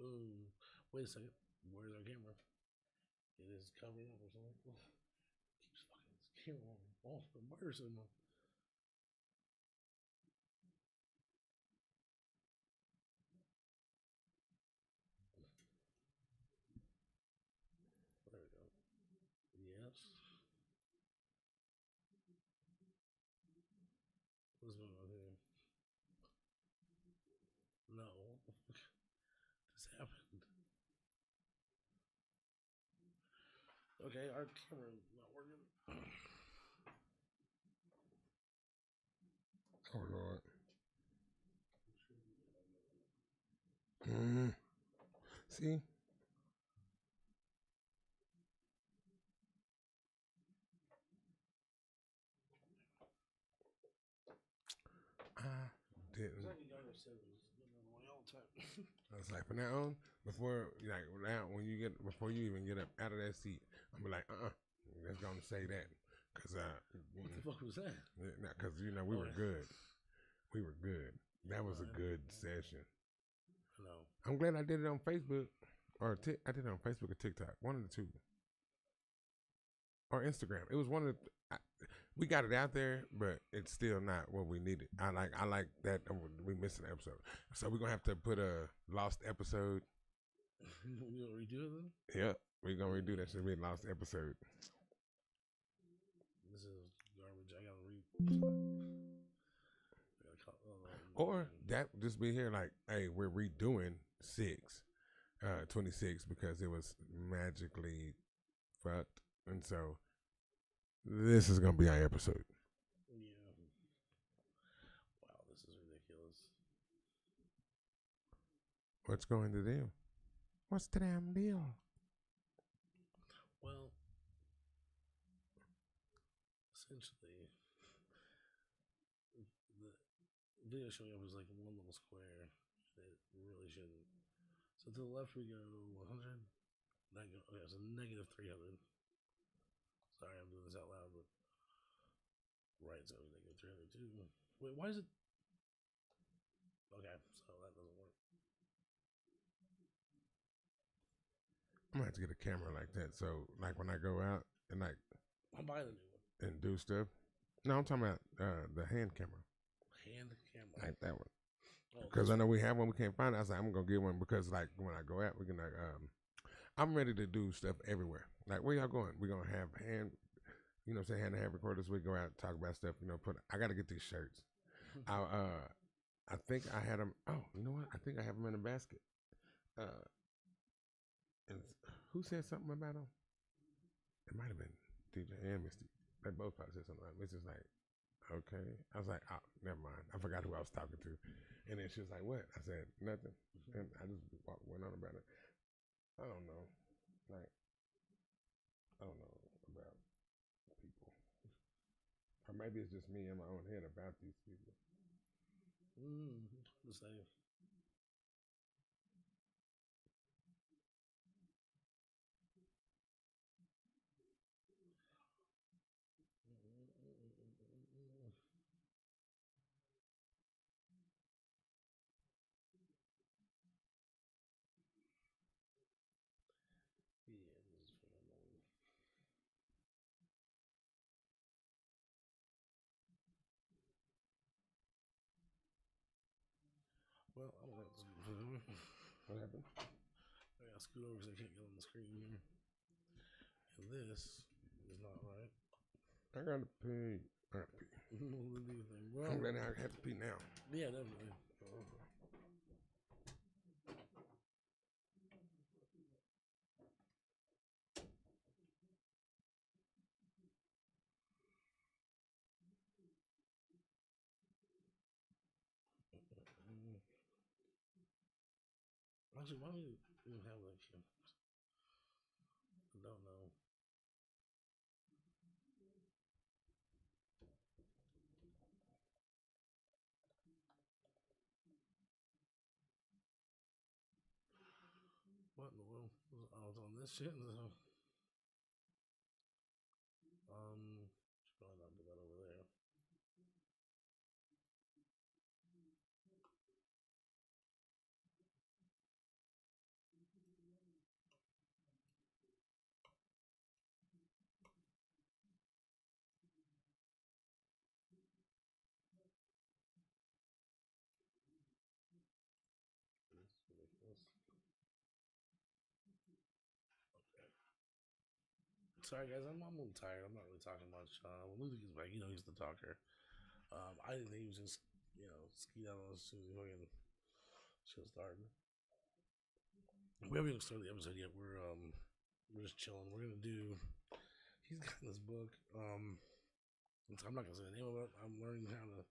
Ooh, wait a second. Where's our camera? It is covering up or something. Keeps fucking this camera off the person. There we go. Yes. What's going on here? No. What the fuck just happened? Okay, our camera's not working. Oh Lord. Mm. See? I didn't. I was like, from now on, before you even get up out of that seat, I'm be like, let's go and say that, cause What the fuck was that? cause we were good, we were good. That was a good session. No. I'm glad I did it on Facebook, or I did it on Facebook or TikTok, one of the two, or Instagram. It was one of the. We got it out there, but it's still not what we needed. I like that we missed an episode, so we're gonna have to put a lost episode. You gonna redo it then? Yep, we're gonna redo that. Should be a lost episode. This is garbage. I gotta read. Or that just be here like, hey, we're redoing 26 because it was magically fucked, and so this is gonna be our episode. Yeah. Wow, this is ridiculous. What's going to deal? What's the damn deal? Well, essentially, the video showing up is like one little square. It really shouldn't. So to the left we go 100. Okay, so negative 300. Sorry, I'm doing this out loud, but right, so negative 300 too. Wait, why is it? Okay, so that doesn't work. I'm gonna have to get a camera like that. So like when I go out and like I'm buying the new one. And do stuff. No, I'm talking about the hand camera. Hand camera. Like that one. Oh, because I know we have one, we can't find it. I was like, I'm gonna get one because like when I go out, we can like I'm ready to do stuff everywhere. Like where y'all going? We're gonna have hand to hand recorders. We go out, talk about stuff. I gotta get these shirts. I think I had them. Oh, you know what? I think I have them in a basket. And who said something about them? It might have been DJ and Misty. They both probably said something. Misty's like, okay. I was like, oh, never mind. I forgot who I was talking to. And then she was like, what? I said, nothing. And I just went on about it. I don't know. Like, I don't know about people. Or maybe it's just me in my own head about these people. The same. Yeah, this is phenomenal. Well, I'm gonna have to scoot over. What happened? I gotta scoot over because I can't get on the screen here. And this is not right. I gotta pee. Well, I'm glad I have to pee now. Yeah, definitely. Actually, why do you even have that shit? I don't know. What in the world? I was on this shit. Should probably not put that over there. sorry guys, I'm a little tired. I'm not really talking much. When Luther gets back, he's the talker. I didn't think he was just ski down on us as soon as he fucking shit started. We haven't even started the episode yet. We're just chilling. We're gonna do. He's got this book. I'm not gonna say the name of it. I'm learning how to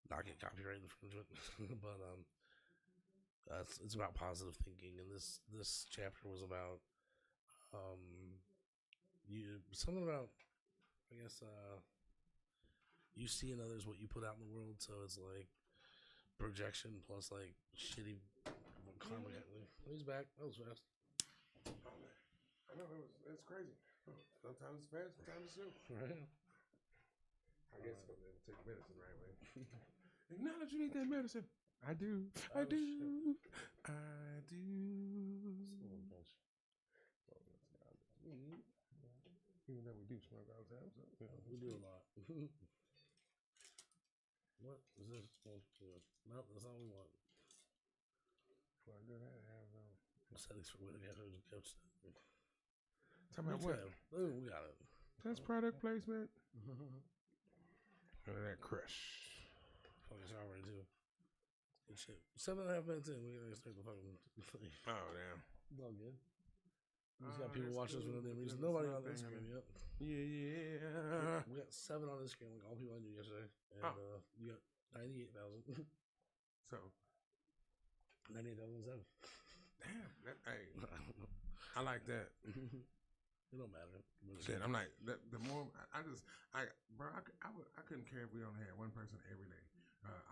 not get copyright infringement, but it's about positive thinking, and this chapter was about something about, I guess, you see in others what you put out in the world. So it's like projection plus like shitty karma. He's back. That was fast. I know it's crazy. Sometimes it's fast, sometimes it's slow. Right. I guess I'm gonna take medicine the right way. Acknowledge you need that medicine. I do. I do. Shit. I do. Even though we do smoke all the time, so We do a lot. What is this supposed to do? Nope, that's all we want. Before I do that, I have Settings for when I coach. Talking about what? We got it. That's product placement. Look at that crush. Fucking shower already too. Good shit. 7.5 minutes in, we gotta start the fucking thing. Oh damn. It's all good. We just got people watching us for no damn reason. Nobody on Instagram yet. Yeah. We got 7 on Instagram, like all people I knew yesterday. And you got 98,000. So 98,007. damn. Hey, I like that. It don't matter. Shit, I'm like the more bro, I couldn't care if we only had one person every day.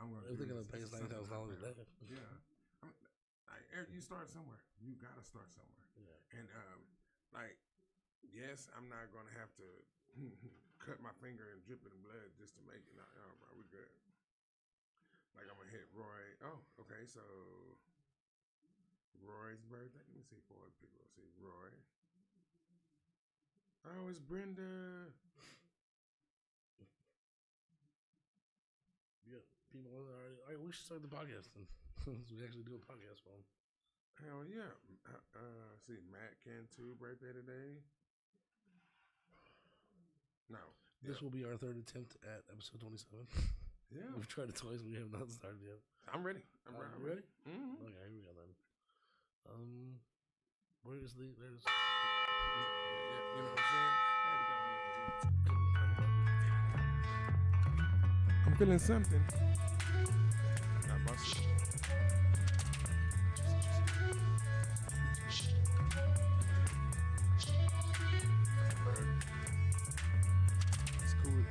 I'm gonna. If they're gonna pay us $90,000 a day. Yeah, you start somewhere. You gotta start somewhere. Yeah. And yes, I'm not gonna have to cut my finger and drip it in blood just to make it. No, bro, we good. Like I'm gonna hit Roy. Oh, okay, so Roy's birthday. Let me see for other people. See Roy. Oh, it's Brenda. Yeah, people already. All right, we should start the podcast then. We actually do a podcast for them. Hell yeah. See, Matt Cantu birthday today. No. This will be our 3rd attempt at episode 27. Yeah. We've tried it twice. We have not started yet. I'm ready. I'm ready. Mm-hmm. Okay, here we go then. There's you know what I'm saying? I'm feeling something. Not busted. It's cool.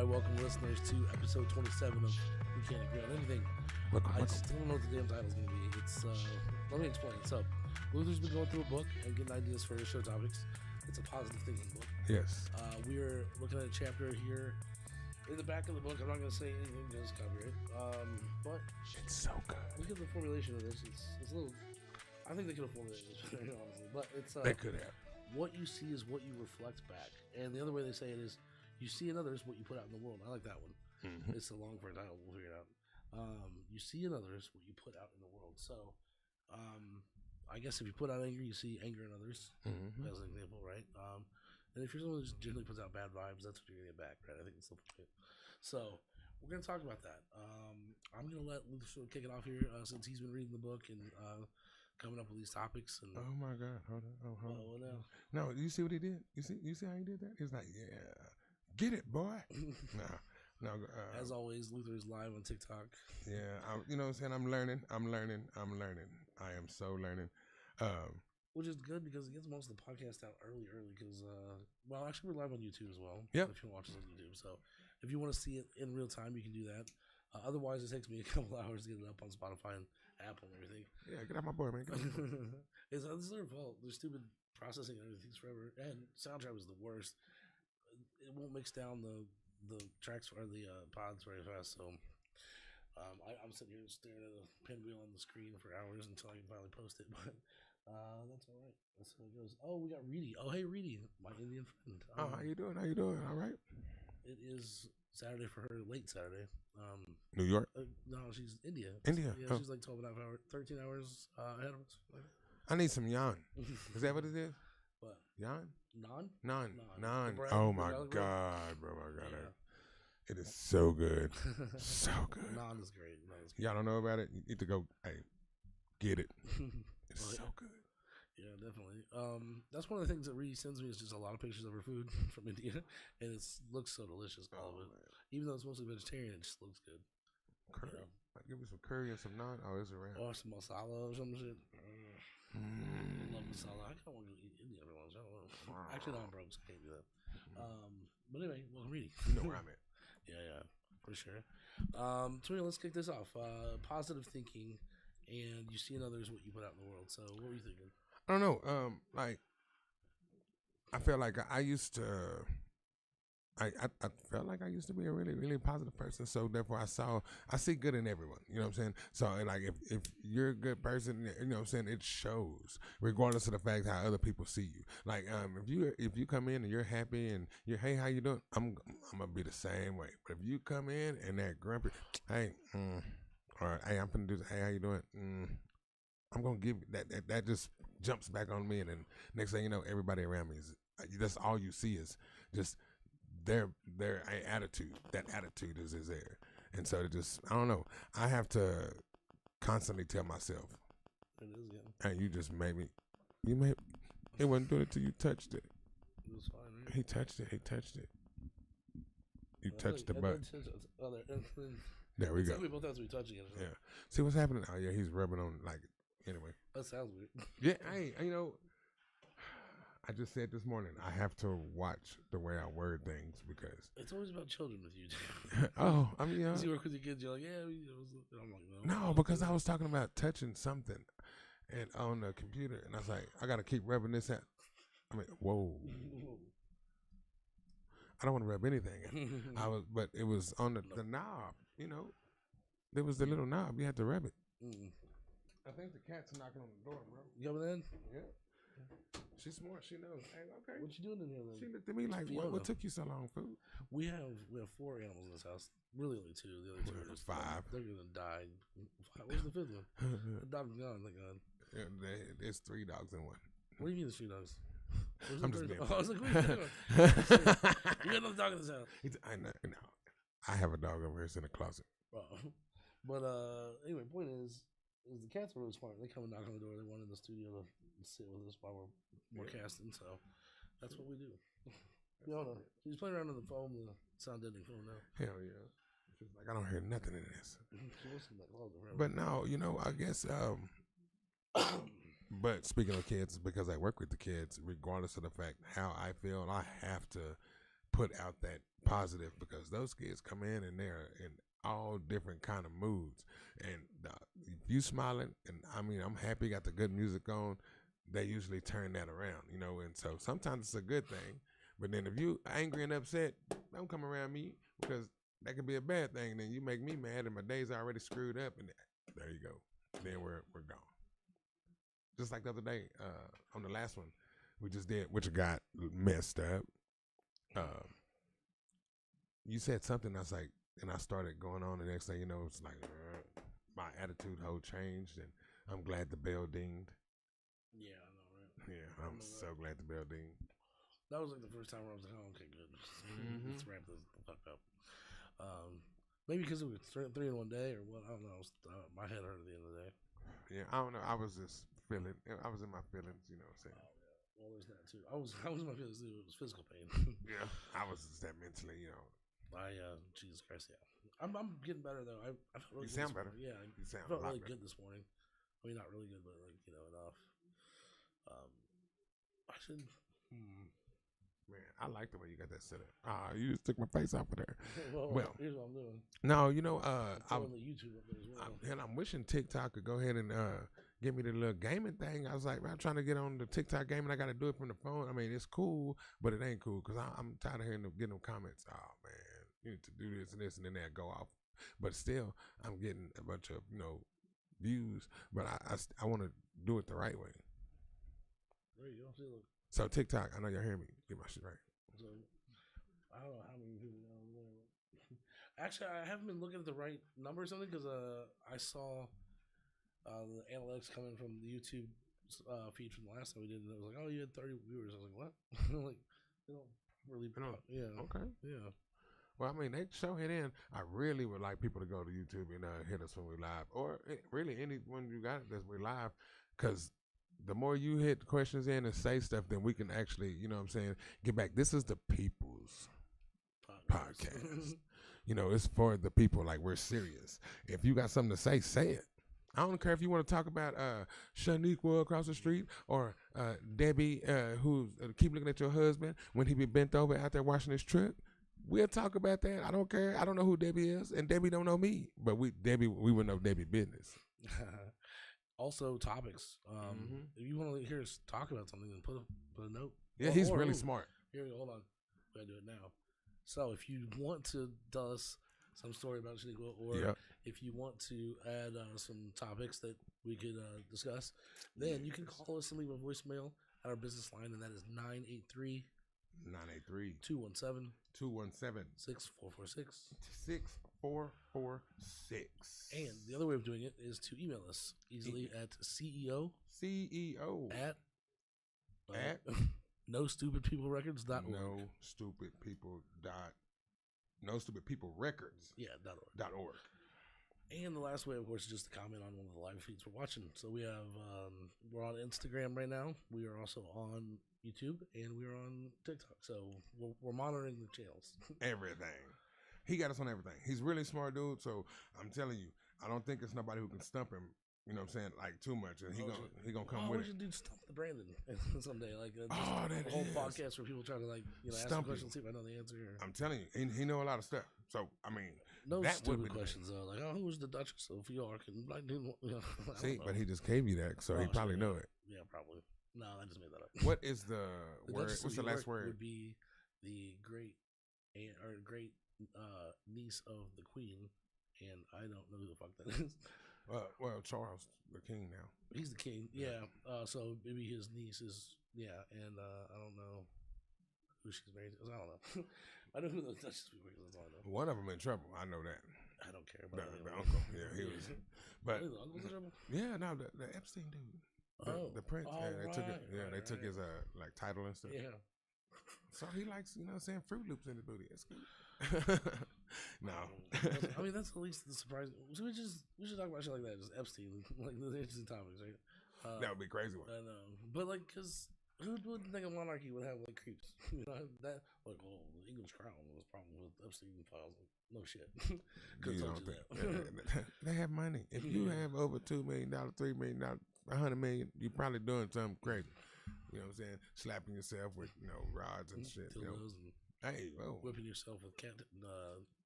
Welcome listeners to episode 27 of We Can't Agree on Anything. I still don't know what the damn title's going to be. It's let me explain. So, Luther's been going through a book and getting ideas for his show topics. It's a positive thinking book. Yes. We're looking at a chapter here in the back of the book. I'm not going to say anything because it's copyright. But it's so good. Look at the formulation of this. It's a little. I think they could have formulated this better, honestly. But it's they could have. What you see is what you reflect back, and the other way they say it is. You see in others what you put out in the world. I like that one. Mm-hmm. It's a long for a title. We'll figure it out. You see in others what you put out in the world. So, I guess if you put out anger, you see anger in others. Mm-hmm. As an example, right? And if you're someone who just generally puts out bad vibes, that's what you're going to get back, right? I think it's the point. So, we're going to talk about that. I'm going to let Luther kick it off here since he's been reading the book and coming up with these topics. And oh my God! Hold on! What now? No, you see what he did? You see how he did that? He's like, yeah. Get it, boy. No. As always, Luther is live on TikTok. Yeah, you know what I'm saying? I'm learning. I am so learning. Which is good because it gets most of the podcast out early because, actually we're live on YouTube as well. Yeah. If you watch us on YouTube. So if you want to see it in real time, you can do that. Otherwise, it takes me a couple hours to get it up on Spotify and Apple and everything. Yeah, get out my boy, man. It's their fault. Their stupid processing and everything's forever. And SoundTrap is the worst. It won't mix down the the tracks or the pods very fast. So I'm sitting here staring at a pinwheel on the screen for hours until I can finally post it. But that's all right. That's how it goes. Oh, we got Reedy. Oh, hey Reedy, my Indian friend. How you doing? How you doing? All right. It is Saturday for her, late Saturday. New York. No, she's India. India. Yeah, Oh. she's like 12 and a half hours, 13 hours ahead of us. I need some yan. Is that what it is? What? Yan? Naan? Naan. Bread, Oh my garlic bread? God, bro! I got Yeah. it. It is so good, so good. Naan is great. Y'all don't know about it? You need to go. Hey, get it. It's Oh, so yeah. good. Yeah, definitely. That's one of the things that Reedy sends me is just a lot of pictures of her food from India, and it looks so delicious. All of it, man. even though it's mostly vegetarian, it just looks good. Curry. You know? Like, give me some curry and some naan. Oh, it's around. Or some masala or some shit. I love masala. I kind of want to go eat India every once in a while. Actually, no, I'm broke, so I can't do that. But anyway, welcome, Reedy. You know where I'm at. Yeah, for sure. Tori, let's kick this off. Positive thinking, and you see in others what you put out in the world. So, what were you thinking? I don't know. Like, I feel like I used to. I felt like I used to be a really, really positive person. So therefore I see good in everyone. You know what I'm saying? So like if you're a good person, you know what I'm saying, it shows regardless of the fact how other people see you. Like if you come in and you're happy and you're, hey, how you doing? I'm gonna be the same way. But if you come in and that grumpy, hey, or hey, I'm gonna do this, hey, how you doing? I'm gonna give that just jumps back on me, and then next thing you know, everybody around me is that's all you see is just their attitude. That attitude is there, and so it just I don't know. I have to constantly tell myself, It is, yeah. "Hey, you just made me. It wasn't doing it till you touched it. It was fine, right? He touched it. You touched the butt. There we go. We both have to be touching it. Yeah. See what's happening? Oh yeah, he's rubbing on like anyway. That sounds weird. Yeah, you know. I just said this morning, I have to watch the way I word things because It's always about children with you, too. oh, I mean, You work with your kids, you're like, yeah. I'm like, no, because I was talking about touching something, and on the computer, and I was like, I gotta keep rubbing this out. I mean, whoa. I don't want to rub anything. But it was on the knob. You know, there was the little knob. You had to rub it. I think the cat's knocking on the door, bro. You coming in? Yeah. She's smart. She knows. Hey, okay. What you doing in here, then? She looked at me like, what took you so long, food? We have 4 animals in this house. Really, only 2. The other 2 are just 5. They're gonna die. Where's the 5th one? The dog's gone. Thank God. Yeah, there's 3 dogs in one. What do you mean there's 3 dogs? I'm just being. I was like, what are you doing? You got another dog in this house. I know. I have a dog over here. It's in the closet. But anyway, point is the cats are really smart. They come and knock on the door. They want in the studio to sit with us while we're casting. So that's what we do. She's playing around on the phone, the sound deadening phone now. Hell yeah. She's like, I don't hear nothing in this. She listens to that closet forever. But no, I guess. But speaking of kids, because I work with the kids, regardless of the fact how I feel, I have to put out that positive because those kids come in and they're in all different kind of moods, and if you smiling and I'm happy, got the good music on, they usually turn that around, and so sometimes it's a good thing, but then if you angry and upset, don't come around me because that could be a bad thing. Then you make me mad and my day's already screwed up, and there you go, then we're gone. Just like the other day on the last one we just did, which got messed up, you said something, I was like, and I started going on. The next thing you know, it's like my attitude whole changed, and I'm glad the bell dinged. Yeah, I know, right? Yeah, I'm so glad the bell dinged. That was like the first time where I was like, oh, okay, good. Let's wrap this the fuck up. Maybe because it was 3 in one day or what, I don't know. My head hurt at the end of the day. Yeah, I don't know. I was just feeling, I was in my feelings, you know what I'm saying? Oh, yeah. Well, there's that too. I was in my feelings too. It was physical pain. Yeah, I was just that mentally, Jesus Christ, yeah. I'm getting better though. I felt really you sound better. Yeah, You sound I felt a lot really better. good this morning. I mean, not really good, but like enough. I should. Man, I like the way you got that set up. You just took my face off of there. well, here's what I'm doing. No, I'm the YouTube up there as well. And I'm wishing TikTok could go ahead and give me the little gaming thing. I was like, I'm trying to get on the TikTok game and I got to do it from the phone. I mean, it's cool, but it ain't cool because I'm tired of getting them comments. Oh man, you need to do this and this, and then that go off. But still, I'm getting a bunch of views. But I want to do it the right way. There you go. See, look. So TikTok, I know y'all hear me. Get my shit right. So I don't know how many people know. Actually, I haven't been looking at the right number or something because I saw the analytics coming from the YouTube feed from the last time we did, and it was like, oh, you had 30 viewers. I was like, what? Like, they don't really. Yeah. Okay. Yeah. Well, I mean, they show hit in. I really would like people to go to YouTube and hit us when we live, or really anyone you got that's we live, because the more you hit questions in and say stuff, then we can actually, you know what I'm saying, get back. This is the people's podcast. It's for the people. Like, we're serious. If you got something to say it. I don't care if you want to talk about Shaniqua across the street or Debbie who keep looking at your husband when he be bent over out there washing his truck. We'll talk about that. I don't care. I don't know who Debbie is, and Debbie don't know me. But we would know Debbie business. Also, topics. If you want to hear us talk about something, then put a note. Yeah, he's really smart. Here we go. Hold on. We gotta do it now. So, if you want to tell us some story about Shaniqua, or if you want to add some topics that we could discuss, then you can call us and leave a voicemail at our business line, and that is 983-217-6446. 6446. And the other way of doing it is to email us easily at CEO at nostupidpeoplerecords.org. nostupidpeoplerecords. Yeah, .org. And the last way, of course, is just to comment on one of the live feeds we're watching. So we have, we're on Instagram right now. We are also on YouTube, and we're on TikTok. So we're monitoring the channels. Everything. He got us on everything. He's really smart dude. So I'm telling you, I don't think it's nobody who can stump him. You know what I'm saying? Like, too much, and he gonna come with it. We should do Stump the Brandon someday. Like, a whole is. podcast where people try to ask a question, see if I know the answer. I'm telling you, he know a lot of stuff. So I mean, no stupid questions though. Like, who was the Duchess of York? And see, but he just gave you that, so he probably know it. Yeah, probably. No, I just made that up. What is the word? What's the last word? Would be the great niece of the Queen, and I don't know who the fuck that is. Well, Charles, the king now. He's the king, yeah. So maybe his niece is, and I don't know who she's married to. I don't know. I know who the Duchess people is. That's all I know. One of them in trouble. I know that. I don't care about the uncle. Yeah, he was. But the uncle's in trouble? Yeah, no, the Epstein dude. The prince. They took it. Yeah, they took his title and stuff. Yeah. So he likes, Fruit Loops in the booty. It's good. No. I mean, that's at least the surprise. So we should talk about shit like that. Just Epstein, like the interesting topics, right? That would be a crazy one. I know, but because who wouldn't think a monarchy would have creeps? That the English crown was a problem with Epstein files. No shit. You don't think they have money? If you have over $2 million, $3 million, $100 million, you're probably doing something crazy. You know what I'm saying? Slapping yourself with rods and shit. Hey, whipping yourself with cat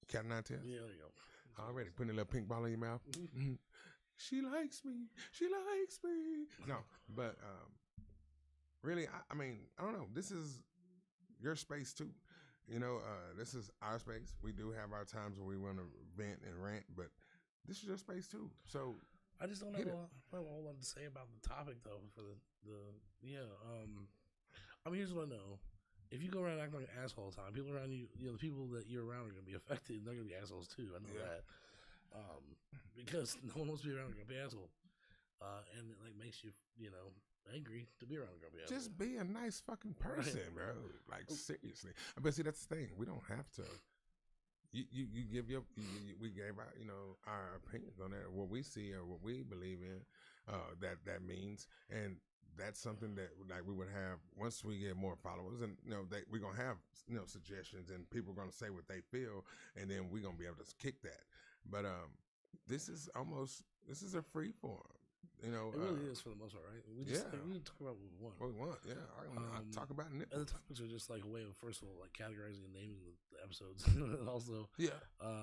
cat nine tails. Yeah, there you go. Already putting a little pink ball in your mouth. She likes me. She likes me. No, but really, I mean, I don't know. This is your space too. This is our space. We do have our times when we want to vent and rant, but this is your space too. So I just don't have a whole lot to say about the topic though. For I mean, here's what I know. If you go around acting like an asshole all the time, people around you, the people that you're around are going to be affected, and they're going to be assholes too. I know that. Because no one wants to be around a grumpy asshole. And it makes you, angry to be around a grumpy asshole. Just be a nice fucking person, bro. Like, seriously. But see, that's the thing. We don't have to. You give we gave out, our opinions on that, what we see or what we believe in, that means. And that's something that we would have once we get more followers, and we're gonna have suggestions, and people are gonna say what they feel, and then we're gonna be able to kick that. But this is a free form. It really is for the most part, right? We just we talk about what we want. What we want, yeah. I talk about nipples. And the topics are just a way of, first of all, categorizing and naming the episodes, and also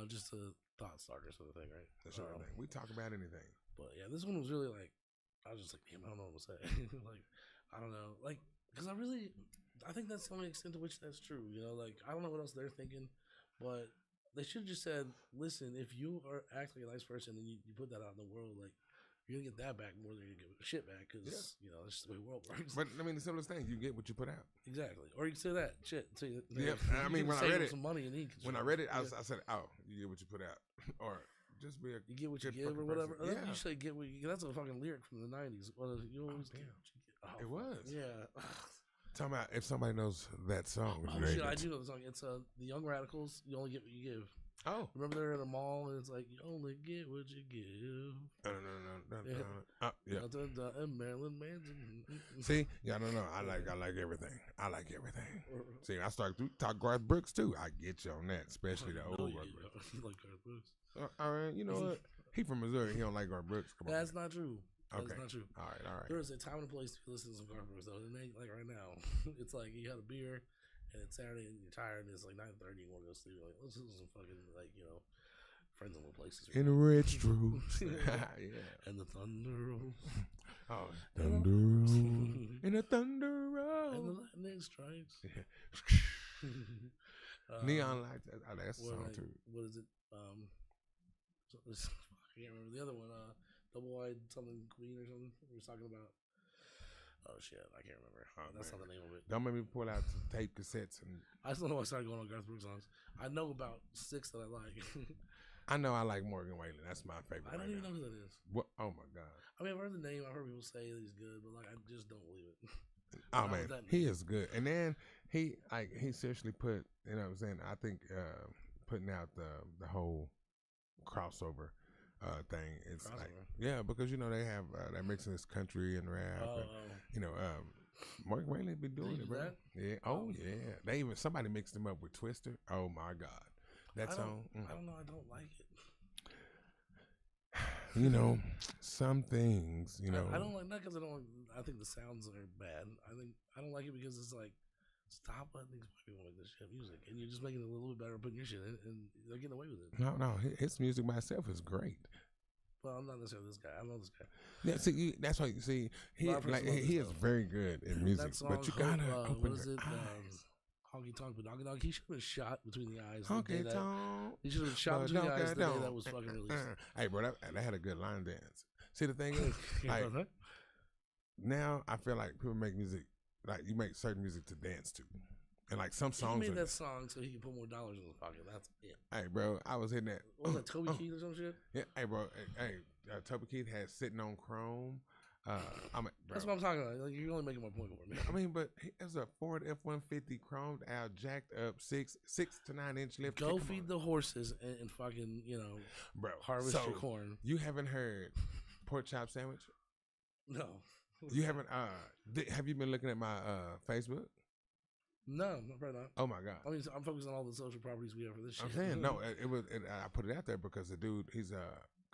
just a thought starter sort of thing, right? That's everything. We talk about anything. But yeah, this one was really I was just damn, I don't know what to say. I don't know. Because I think that's the only extent to which that's true. I don't know what else they're thinking, but They should have just said, "Listen, if you are acting like a nice person and you put that out in the world, like you're gonna get that back more than you're gonna get shit back because that's just the way the world works." But I mean, the simplest thing, you get what you put out. Exactly, or you can say that shit. Yeah, I mean, when I read it, some money and I read it, I said, "Oh, you get what you put out," or just be a you get what you give or whatever. You say get what you. That's a fucking lyric from the '90s. Well, you always get what you get. It was. Yeah. Talking about if somebody knows that song. Shit, I do know the song. It's the Young Radicals. You only get what you give. Oh, remember they're in a mall and it's like you only get what you give. No. Yeah. Marilyn Manson. See, I don't know. I like everything. I like everything. See, I start to talk Garth Brooks too. I get you on that, especially the old Garth Brooks. You like Garth Brooks? All right, you know what? He from Missouri. He don't like Garth Brooks. Come on. That's not true. That's not true. All right. There's a time and a place to listen to some Garth Brooks though. And they, like right now, it's like you had a beer and it's Saturday and you're tired and it's like 9:30 and you want to go sleep. Like let's listen to some fucking Friends in Low Places. In the red stroops. Yeah. And the thunder rolls. Oh, thunder rolls. And the thunder rolls. And the lightning strikes. Yeah. Neon Lights. That's the song too. What is it? I can't remember the other one. Double Wide something Queen or something. We were talking about. Oh shit, I can't remember. That's not the name of it. Don't make me pull out some tape cassettes and. I just don't know why I started going on Garth Brooks songs. I know about 6 that I like. I know I like Morgan Wallen. That's my favorite. I don't even know who that is. What? Oh my god. I mean, I've heard the name. I've heard people say that he's good, but like I just don't believe it. Oh man, he is good. And then he seriously put. You know what I'm saying? I think putting out the whole crossover thing. It's like because they have they're mixing this country and rap. And, Morgan Wallen been doing it, bro. That? Yeah. Oh yeah. They even somebody mixed him up with Twister. Oh my god. That song. I don't know. I don't like it. Some things. I don't like that because I don't. I think the sounds are bad. I don't like it because it's like, stop letting these white people make this shit music, and you're just making it a little bit better, putting your shit in, and they're getting away with it. No, his music by itself is great. Well, I'm not necessarily this guy. I know this guy. Yeah, see, that's why you see he is very good in music, but you gotta open your eyes. Honky Tonk Badongadog. He should have been shot between the eyes. Honky Tonk. He should have been shot between the eyes the day that was fucking released. Hey, bro, that had a good line dance. See, the thing is, now I feel like people make music, like you make certain music to dance to. And like some songs. He made that song so he can put more dollars in his pocket. That's it. Hey, bro, I was hitting that. What was that, Toby Keith or some shit? Yeah, hey, bro. Toby Keith had Sitting on Chrome. That's what I'm talking about. Like, you're only making my point for me. I mean, but it's a Ford F-150 chromed out, jacked up, 6 to 9 inch lift. Go feed the horses and fucking bro, harvest your corn. You haven't heard pork chop sandwich? No. You haven't. Have you been looking at my Facebook? No, probably not. Oh my god! I mean, I'm focused on all the social properties we have for this shit. I'm saying no. It was. I put it out there because the dude, he's a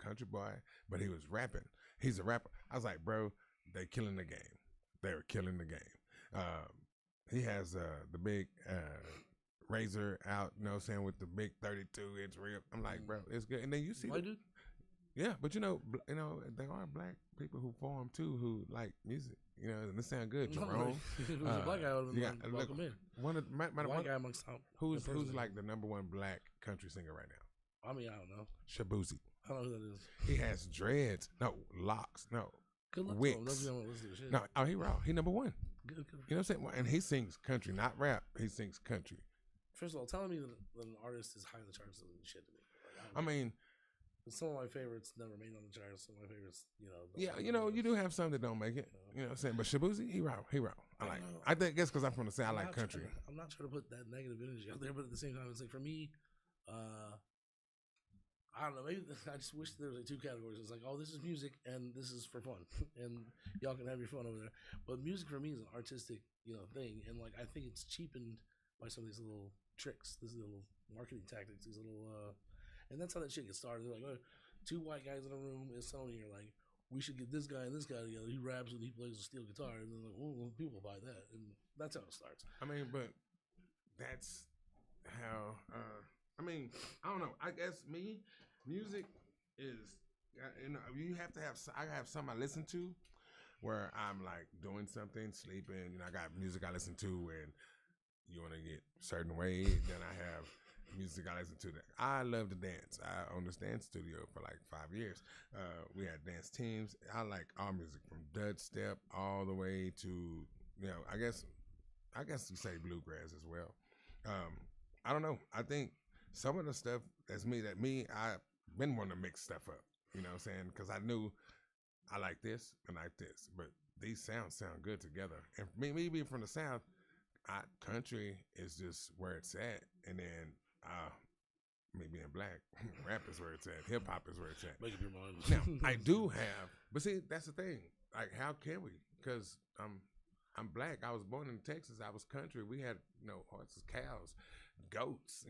country boy, but he was rapping. He's a rapper. I was like, bro, they killing the game. They were killing the game. He has the big razor out. You know what I'm saying, with the big 32-inch rib. I'm like, bro, it's good. And then you see, white dude. Yeah, but there are black people who form too who like music. And it sound good. Jerome, if it was a black guy, I would have been welcome in. One of white guy amongst who's like the number one black country singer right now? I mean, I don't know. Shabuzi. I don't know who that is. He has dreads. No, locks. No. Good luck wigs. to him. Listen to shit. No, he raw. He number one. Good. You know what I'm saying? And he sings country, not rap. He sings country. First of all, telling me that an artist is high in the charts doesn't mean shit to me. I mean, some of my favorites never made on the charts. Some of my favorites, Yeah, you do have some that don't make it. You know what I'm saying? But Shabuzi, he raw. I think it's because I'm from the South. I like country. I'm not trying to put that negative energy out there, but at the same time, it's like for me, I don't know. Maybe I just wish there was like 2 categories. It's like, oh, this is music and this is for fun, and y'all can have your fun over there. But music for me is an artistic, thing, and like I think it's cheapened by some of these little tricks, these little marketing tactics, these little, and that's how that shit gets started. They're like, oh, 2 white guys in a room, and Sony are like, we should get this guy and this guy together. He raps and he plays a steel guitar, and they're like, well, people buy that, and that's how it starts. I mean, but that's how. I mean, I don't know. I guess music is, you have to have. I have some I listen to, where I'm like doing something, sleeping. I got music I listen to, and you want to get certain way. Then I have music I listen to. That I love to dance. I owned this dance studio for like 5 years. We had dance teams. I like all music from dubstep all the way to I guess you say bluegrass as well. I don't know. I think some of the stuff I've been wanting to mix stuff up. You know what I'm saying? Because I knew I like this and like this, but these sounds sound good together. And for me being from the South, country is just where it's at, and then me being black, rap is where it's at, hip hop is where it's at. Make up your mind. Now I do have, but see that's the thing. Like, how can we? Because I'm black. I was born in Texas. I was country. We had horses, cows, goats,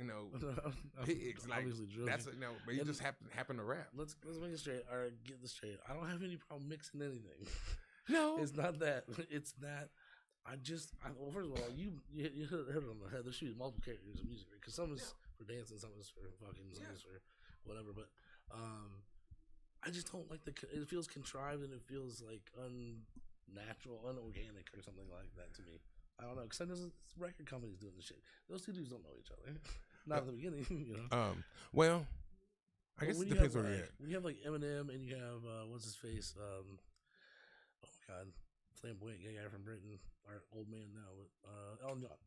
pigs. Like that's but you just happen to rap. Let's make it straight or get this straight. I don't have any problem mixing anything. No, it's not that. It's that. Well, first of all, you hit it on the head. There should be multiple characters of music, because some is for dancing, some is for fucking, some is for whatever. But I just don't like it feels contrived and it feels like unnatural, unorganic, or something like that to me. I don't know, because there's record companies doing this shit. Those two dudes don't know each other. Not at the beginning, Well, I guess it depends where you're at. When you have like Eminem and you have what's his face? Oh my god, flamboyant gay guy from Britain, our old man now, Elton John.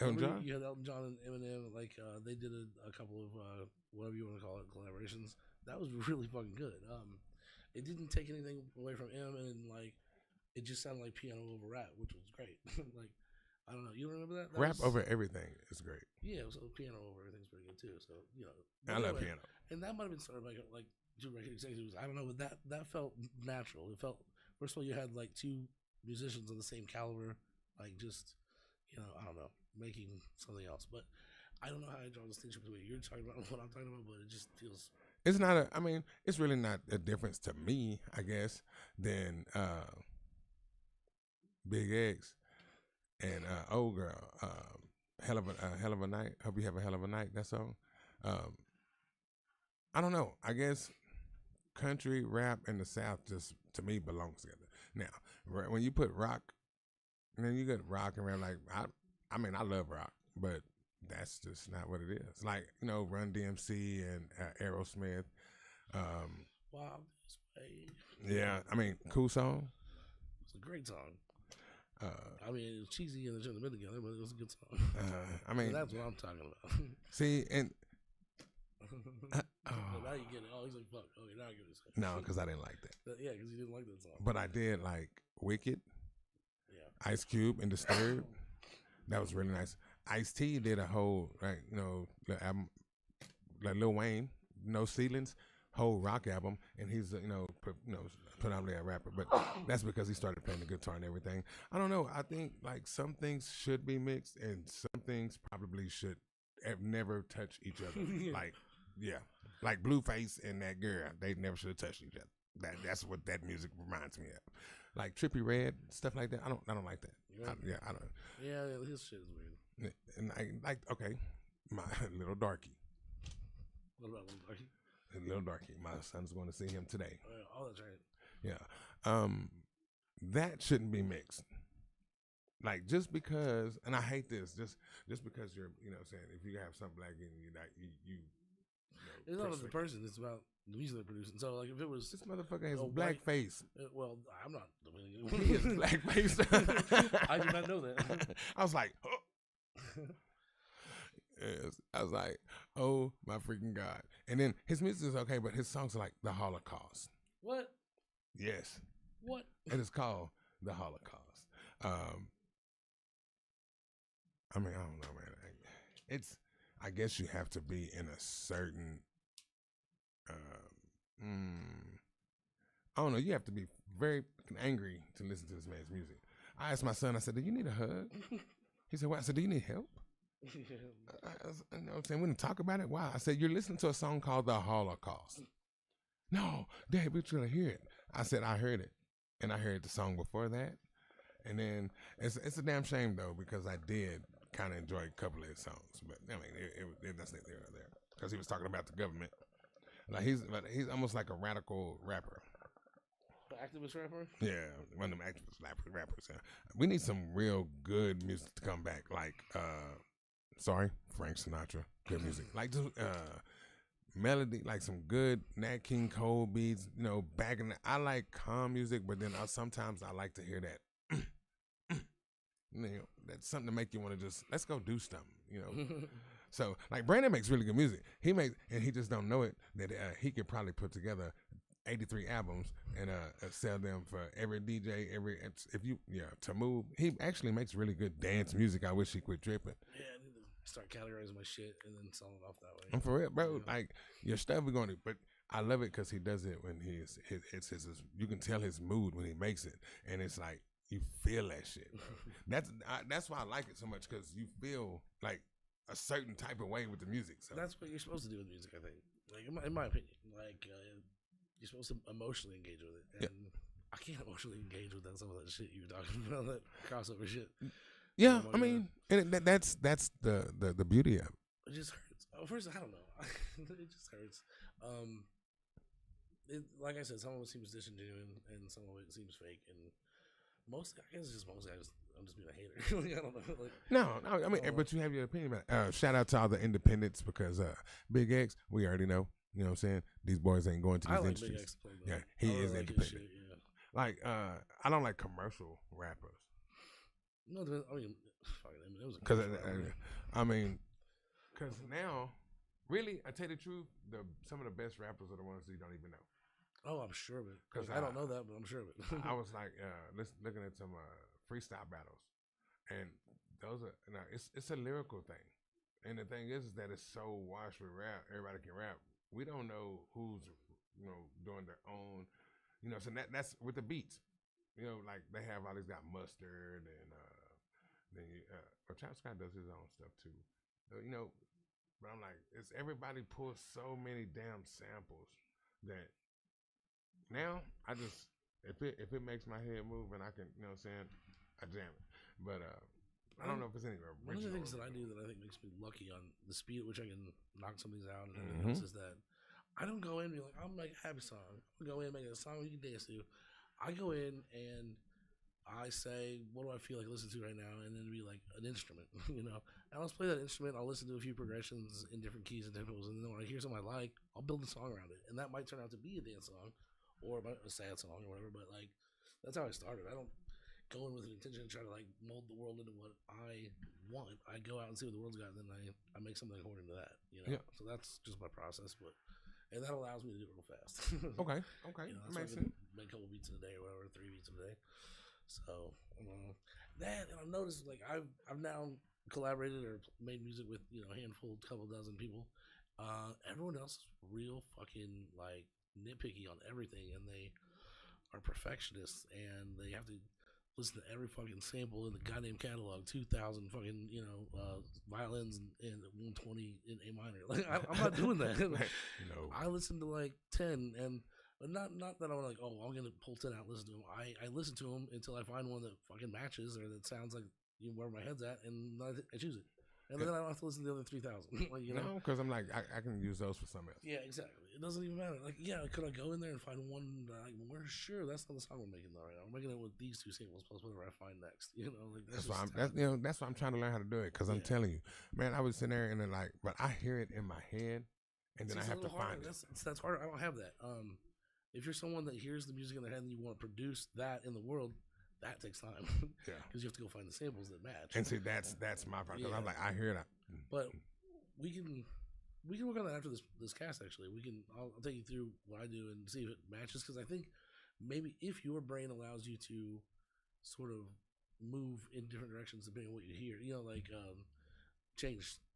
Elton John? You had Elton John and Eminem, like they did a couple of whatever you want to call it, collaborations. That was really fucking good. It didn't take anything away from him, and like it just sounded like piano over rap, which was great. Like, I don't know, you remember that? Rap over everything is great. Yeah, so piano over everything's pretty good too. So I love piano, and that might have been started by like two record executives. I don't know, but that felt natural. It felt, first of all, you had like two musicians of the same caliber, like just I don't know, making something else. But I don't know how I draw the distinction between you're talking about and what I'm talking about, but it just feels. It's not it's really not a difference to me, I guess, than Big X and Old Girl, hell of a night. Hope you have a hell of a night. That song. I don't know. I guess country, rap, and the South just to me belongs together. Now, when you put rock, and then you get rock and rap. Like I love rock, but that's just not what it is. Like Run DMC and Aerosmith. Wow, this way. Yeah, cool song. It's a great song. It was cheesy and it shouldn't have been together, but it was a good song. That's what I'm talking about. See, and now you get it. Oh, he's like, fuck. Okay, now I get it. No, because I didn't like that. Yeah, because you didn't like that song. But I did like Wicked. Yeah. Ice Cube and Disturbed. That was really nice. Ice-T did a whole album, like Lil Wayne, No Ceilings, whole rock album, and he's predominantly a rapper, but that's because he started playing the guitar and everything. I don't know. I think like some things should be mixed, and some things probably should have never touched each other. Like Blueface and that girl, they never should have touched each other. That's what that music reminds me of. Like Trippie Redd, stuff like that. I don't like that. Right. I don't. Yeah, his shit is weird. And I like my Little Darky. What about Little Darky? Little Darky. My son's going to see him today. Oh, that's right. Yeah. That shouldn't be mixed. Like just because, and I hate this, just because you're, saying if you have something like you like you. It's not about the person. It's about the music they're producing. So, like, if it was this motherfucker has black face. Well, I'm not. He has black face. I did not know that. I was like, oh. Yes. I was like, oh my freaking God. And then his music is okay, but his songs are like the Holocaust. What? Yes. What? It is called the Holocaust. I don't know, man. I guess you have to be in a certain, I don't know. You have to be very angry to listen to this man's music. I asked my son, I said, do you need a hug? He said, what? I said, do you need help? I know what I'm saying? We didn't talk about it. Why? I said, you're listening to a song called The Holocaust. No, Dad, we're going to hear it. I said, I heard it. And I heard the song before that. And then it's a damn shame, though, because I did kind of enjoy a couple of his songs. But, that's neither here nor there. Because he was talking about the government. Like he's almost like a radical rapper. Activist rapper? Yeah, one of them activist rappers. Yeah. We need some real good music to come back. Like Sorry, Frank Sinatra. Good music. Like just melody, like some good Nat King Cole beats. You know, back in I like calm music, but then sometimes I like to hear that. You know, that's something to make you want to just let's go do something. You know. So like Brandon makes really good music. He makes and he just don't know it that he could probably put together 83 albums and sell them for every DJ, if you to move. He actually makes really good dance music. I wish he quit tripping. Yeah, I need to start categorizing my shit and then sell it off that way. I'm for real, bro. Yeah. Like your stuff we're going to, but I love it because he does it when it's his. You can tell his mood when he makes it, and it's like you feel that shit, bro. That's why I like it so much because you feel like a certain type of way with the music. So that's what you're supposed to do with music, I think. Like in my opinion, like you're supposed to emotionally engage with it, and I can't emotionally engage with some of that shit you were talking about, that crossover shit. Yeah, I mean, and that's the beauty of it. It just hurts. First, I don't know. It just hurts. Like I said, some of it seems disingenuous, and some of it seems fake, and mostly, I guess, I'm just being a hater. Like, I don't know. Like, no. I mean, but you have your opinion about it. Shout out to all the independents because Big X, we already know. You know what I'm saying? These boys ain't going to these industries. Big X, yeah, he is like independent. Shit, yeah. Like, I don't like commercial rappers. No, I mean, it was because I mean, because now, really, I tell you the truth, some of the best rappers are the ones that you don't even know. Oh, I'm sure of it. Because I don't know that, but I'm sure of it. I was like, looking at some freestyle battles, and those are it's a lyrical thing, and the thing is that it's so washed with rap. Everybody can rap. We don't know who's doing their own, So that's with the beats, like they have all these got mustard and then Travis Scott does his own stuff too, But I'm like, it's everybody pulls so many damn samples that. Now I just if it makes my head move and I can I jam it. But I don't know if it's any original. One of the things that I do that I think makes me lucky on the speed at which I can knock some of these out and everything else is that I don't go in and be like, I'm like a happy song. I go in and make a song you can dance to. I go in and I say, what do I feel like listening to right now? And then it'd be like an instrument, And let's play that instrument. I'll listen to a few progressions in different keys and tempos. And then when I hear something I like, I'll build a song around it. And that might turn out to be a dance song or a sad song or whatever. But like, that's how I started. I don't go in with an intention to try to like mold the world into what I want. I go out and see what the world's got. And then I make something according to that, Yeah. So that's just my process. And that allows me to do it real fast. Okay. That makes sense. Make a couple beats in a day or whatever, 3 beats in a day. So that, and I've noticed like I've now collaborated or made music with a handful, couple dozen people. Everyone else is real fucking like nitpicky on everything, and they are perfectionists, and they have to listen to every fucking sample in the goddamn catalog. 2,000 fucking violins and 120 in A minor. Like I'm not doing that. I listen to like 10 and. Not that I'm like, I'm gonna pull 10 out and listen to them. I listen to them until I find one that fucking matches or that sounds like where my head's at, and I choose it. And then I don't have to listen to the other 3,000. Like, No, because I'm like, I can use those for something else. Yeah, exactly. It doesn't even matter. Like, could I go in there and find one? Like, we're sure that's not the song we're making though right now. We're making it with these 2 singles plus whatever I find next. Like that's why that's why I'm trying to learn how to do it. Because I'm telling you, man, I was sitting there and then like, but I hear it in my head, and then I have to find it. That's harder. I don't have that. If you're someone that hears the music in their head and you want to produce that in the world, that takes time. Yeah, because you have to go find the samples that match. And see, that's my part. Because I'm like, I hear that. But we can work on that after this cast. Actually, I'll take you through what I do and see if it matches. Because I think maybe if your brain allows you to sort of move in different directions depending on what you hear,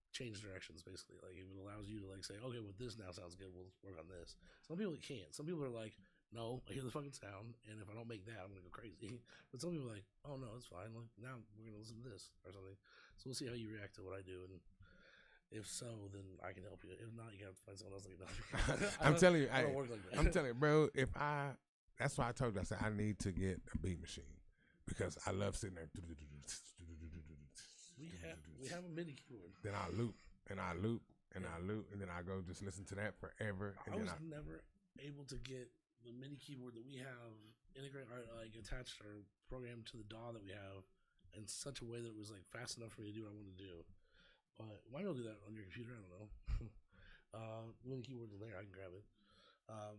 change directions basically. Like if it allows you to like say, okay, well this now sounds good, we'll work on this. Some people can't. Some people are like, no, I hear the fucking sound, and if I don't make that, I'm gonna go crazy. But some people are like, oh no, it's fine. Like now we're gonna listen to this or something. So we'll see how you react to what I do, and if so, then I can help you. If not, you have to find someone else that can help you. I'm telling you, I don't work like that. I'm telling you, bro. That's why I told you. I said I need to get a beat machine because I love sitting there. We have a MIDI keyboard. Then I loop and I loop and I loop, and then I go just listen to that forever. And I was never able to get the MIDI keyboard that we have integrated or like attached or programmed to the DAW that we have in such a way that it was like fast enough for me to do what I want to do. But why not do that on your computer? I don't know. When the keyboard's in there, I can grab it.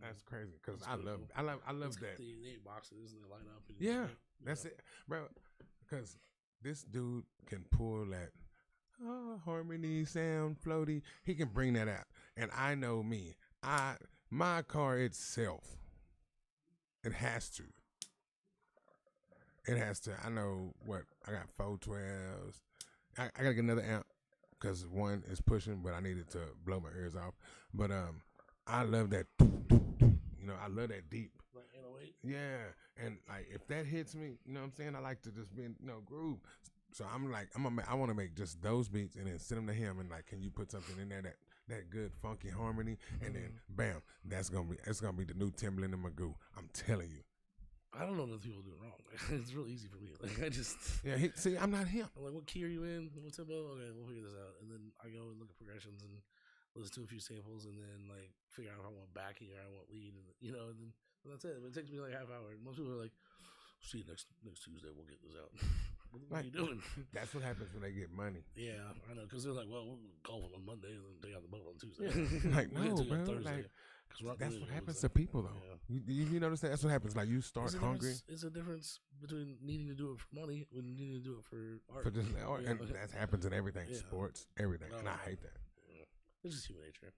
That's crazy because It's I pretty love cool. I love It's that. the 8 boxes and they line up. And Yeah, that's know. it, bro. Because this dude can pull that harmony, sound, floaty. He can bring that out, and I know me. My car itself, it has to. It has to. I know what I got. 412s. I gotta get another amp because one is pushing, but I needed to blow my ears off. But I love that. You know, I love that deep. Like 808. Yeah, and like if that hits me, you know what I'm saying. I like to just be groove. So I'm like, I want to make just those beats and then send them to him and like, can you put something in there that good funky harmony, and then bam, it's gonna be the new Timbaland and Magoo. I'm telling you. I don't know that people do it wrong. It's real easy for me. Like I just see, I'm not him. I'm like, what key are you in? What's tempo? Okay, we'll figure this out. And then I go and look at progressions and listen to a few samples, and then like figure out if I want backing or I want lead, and and then that's it. But it takes me like half hour. Most people are like, "See you next Tuesday. We'll get this out." What are you doing? That's what happens when they get money. Yeah, I know, because they're like, "Well, we're golfing on Monday, and then they got the boat on Tuesday." Like no, bro. Like that's what happens to people though. Yeah. You notice that? That's what happens. Like you start hungry. It's a difference between needing to do it for money and needing to do it for art. For just art, and that happens in everything, sports, everything, and I hate that. It's just human nature.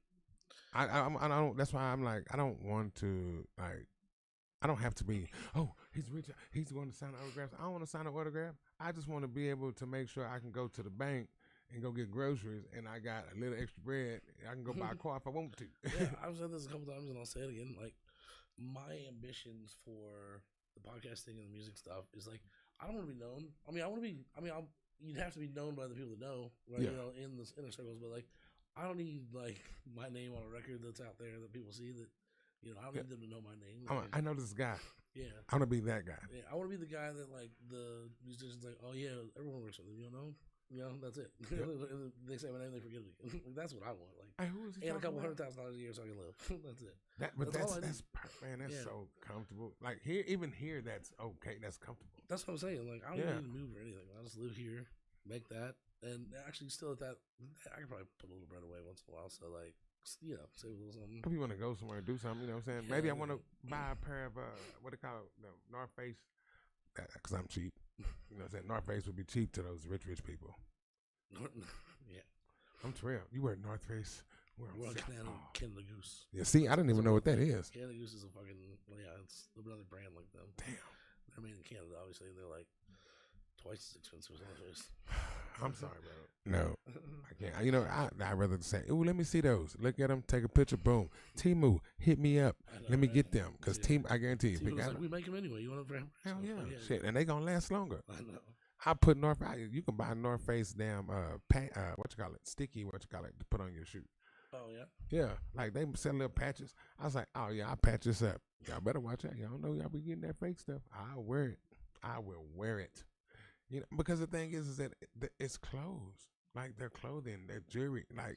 I don't. That's why I'm like, I don't want to like. I don't have to be. Oh, he's rich. He's going to sign autographs. I don't want to sign an autograph. I just want to be able to make sure I can go to the bank and go get groceries, and I got a little extra bread. I can go buy a car if I want to. Yeah, I've said this a couple times, and I'll say it again. Like, my ambitions for the podcasting and the music stuff is like, I don't want to be known. I mean, you'd have to be known by the people that know, right? Yeah. In the inner circles. But like, I don't need like my name on a record that's out there that people see that. I don't need them to know my name. I know this guy. Yeah. I want to be that guy. Yeah, I want to be the guy that like the musicians like, oh yeah, everyone works with him. That's it. Yep. They say my name, they forget me. That's what I want. Like, hey, who is he? And a couple $100,000 a year so I can live. That's it. That's so comfortable. Like even here, that's okay. That's comfortable. That's what I'm saying. Like I don't need to move or anything. I just live here, make that, and actually still at that, I can probably put a little bread away once in a while. So like. Save a little something. If you want to go somewhere and do something, you know what I'm saying? Maybe I want to buy a pair of, what they call it, North Face, because I'm cheap. You know what I'm saying? North Face would be cheap to those rich people. Yeah. I'm trail. You wear North Face. We're on Canada Goose. Yeah, see, I didn't even know what that is. Canada Goose is a fucking, it's another brand like them. Damn. They're made in Canada, obviously. They're like twice as expensive as North Face. I'm sorry, bro. No, I can't. I'd rather say, ooh, let me see those. Look at them, take a picture, boom. Timu, hit me up. Let me get them. Because I guarantee you. Like, we make them anyway. You want them for hell yeah. Shit, and they going to last longer. I know. I put you can buy North Face damn, sticky, to put on your shoe. Oh, yeah? Yeah, like they sell little patches. I was like, oh, yeah, I'll patch this up. Y'all better watch out. Y'all know y'all be getting that fake stuff. I'll wear it. I will wear it. Because the thing is that it's clothes. Like their clothing, their jewelry. Like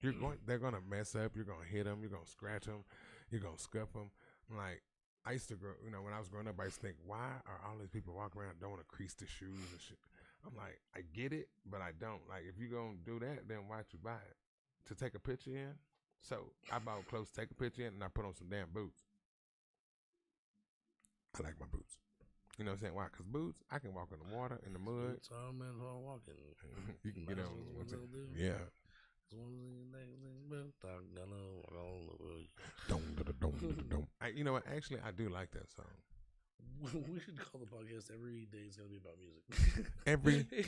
they're gonna mess up. You're gonna hit them. You're gonna scratch them. You're gonna scuff them. Like I used to grow. When I was growing up, I used to think, why are all these people walking around don't want to crease the shoes and shit? I'm like, I get it, but I don't. Like if you're gonna do that, then why'd you buy it? To take a picture in? So I bought clothes to take a picture in, and I put on some damn boots. I like my boots. You know what I'm saying? Why? Because boots, I can walk in the water, in the mud. It's all men for walking. You can get on. Yeah. Don't. You know what? Actually, I do like that song. We should call the podcast "Every Day is Gonna Be About Music."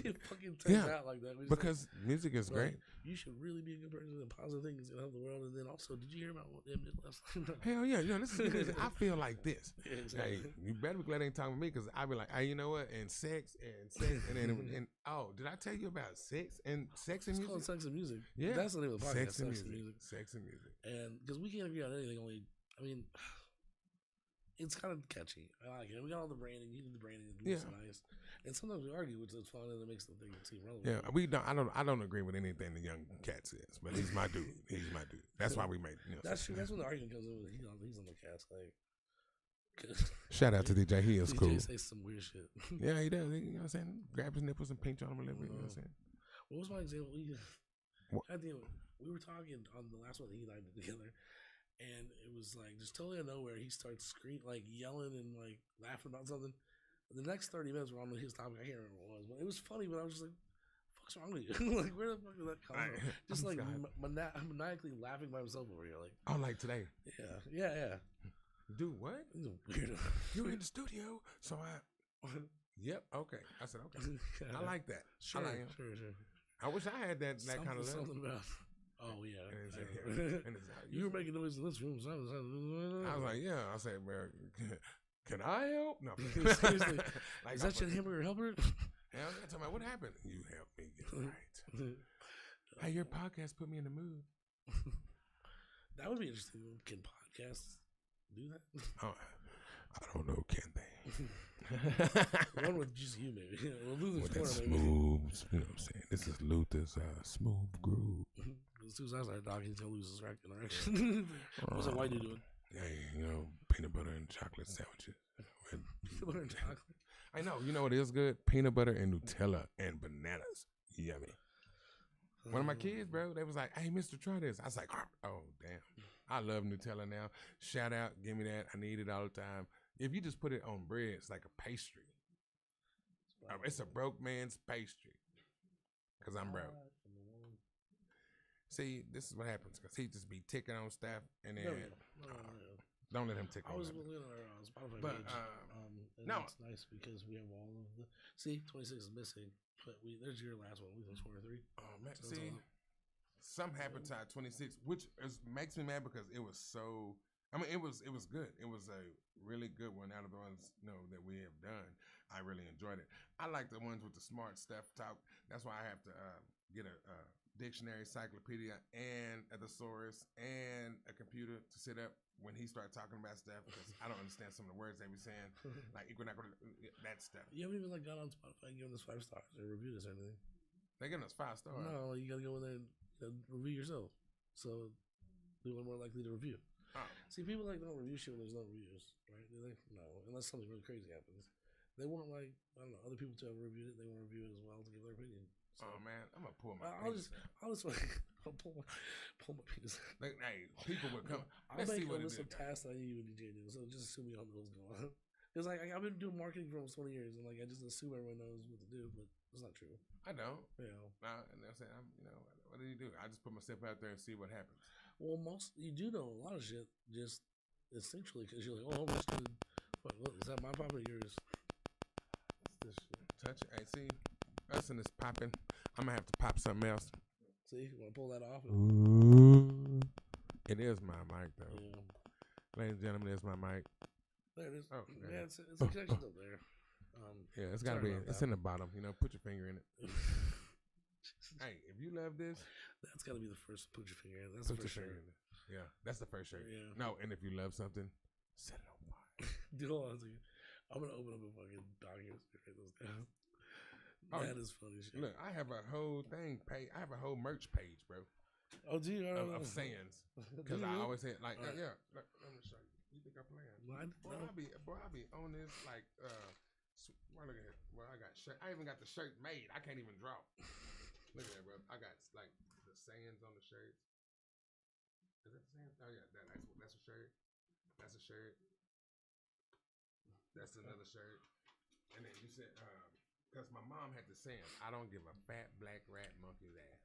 It fucking turns out like that because music is great. You should really be a good person and positive things gonna help the world. And then also, did you hear about what them did last night? Hell yeah, this is I feel like this. Yeah, exactly. Hey, you better be glad they ain't talking to me because I be like, hey, you know what? And sex, and then oh, did I tell you about sex and music? It's called Sex and Music. Yeah, that's the name of the podcast. Sex and music. Sex and music. And because we can't agree on anything, it's kind of catchy. I like it. We got all the branding. You did the branding. It looks nice. And sometimes we argue, which is fun, and it makes the thing seem relevant. Yeah, we don't. I don't agree with anything the young cat says, but he's my dude. He's my dude. That's why we made. That's true. That's when the argument comes in. He's on the cast. Like, shout out to DJ. He is DJ cool. Say some weird shit. Yeah, he does. You know what I'm saying? Grab his nipples and pinch on him a little bit. You know what I'm saying? What was my example? What? We were talking on the last one that he and I did together, and it was like just totally out of nowhere. He starts screaming, like yelling and like laughing about something. The next 30 minutes were on his topic. I can't remember what it was, but it was funny. But I was just like, "What's wrong with you? Like, where the fuck did that come from?" Just like maniacally laughing by himself over here. Like, oh, like today. Yeah. Dude, what? He's a weirdo. You're in the studio, so I. Yep. Okay. I said okay. I like that. Sure. I like him. Sure. I wish I had that kind of something about. Oh yeah. And You were making noise in this room. So I was like, yeah. I said, man, can I help? No. Seriously. Like, is that your hamburger helper? Hell, I told me, what happened? You helped me get right. Hey, your podcast put me in the mood. That would be interesting. Can podcasts do that? Oh, I don't know. Can they? One with just you, maybe. Well, Luther's With that maybe. smooth, you know what I'm saying? This is Luther's smooth groove. As soon as I start talking, he's gonna lose his erection. What's that white dude doing? Hey, you know, peanut butter and chocolate sandwiches. Peanut butter and chocolate. I know. You know what is good? Peanut butter and Nutella and bananas. Yummy. One of my kids, bro, they was like, "Hey, mister, try this." I was like, "Oh, damn. I love Nutella now. Shout out. Give me that. I need it all the time." If you just put it on bread, it's like a pastry. It's a broke man's pastry. Because I'm broke. See, this is what happens. Because he just be ticking on stuff. And then don't let him tick on I was nothing. looking at our Spotify But, page. And no. it's nice because we have all of the. See, 26 is missing. But there's your last one. We have 23. Oh, man. So see, something happened to our 26, which makes me mad because it was so. I mean, it was good. It was a really good one out of the ones that we have done. I really enjoyed it. I like the ones with the smart stuff talk. That's why I have to get a dictionary, encyclopedia, and a thesaurus, and a computer to sit up when he started talking about stuff because I don't understand some of the words they be saying, like equinoctial, that stuff. You haven't even got on Spotify and given us 5 stars or reviewed us or anything. They're giving us 5 stars. No, you gotta go in there and review yourself. So people are more likely to review. Oh. See, people don't review shit when there's no reviews, right? No, unless something really crazy happens. They want I don't know, other people to have reviewed it. They want to review it as well to give their opinion. So, oh man, I'm gonna pull my. I'll pull my penis. Like, hey, people would come. I'll make a list of tasks that I need you and DJ do. So just assume you all know what's going on. It's like I've been doing marketing for almost 20 years, and I just assume everyone knows what to do, but it's not true. I don't. Yeah. And I'm saying, what do you do? I just put myself out there and see what happens. Well, you do know a lot of shit just instinctually because you're like, oh, I'm just gonna. What is that? My pop or yours? This shit. Touch it. Hey, see, us and this popping. I'm gonna have to pop something else. See, you want to pull that off? Ooh. It is my mic, though. Yeah. Ladies and gentlemen, it's my mic. There it is. Oh, yeah, it's a connection up there. Yeah, it's gotta be. It's in the bottom. Put your finger in it. Hey, if you love this, that's gotta be the first. Put your finger in. That's the first shirt. Yeah, that's the first shirt. Yeah. No, and if you love something, set it on fire. Dude, hold on a second. I'm gonna open up a fucking document and write those down. That is funny shit. Look, I have a whole thing page. I have a whole merch page, bro. Oh, do you? Of sayings. Because I always say it like, yeah. Look, let me show you. You think I'm playing? Boy, I be on this like, look at it. Well, I got shirt. I even got the shirt made. I can't even draw. Look at that, bro. I got like the sayings on the shirts. Is that the saying? Oh yeah, that's a shirt. That's a shirt. That's another shirt. And then you said, because my mom had the saying, I don't give a fat black rat monkey's ass.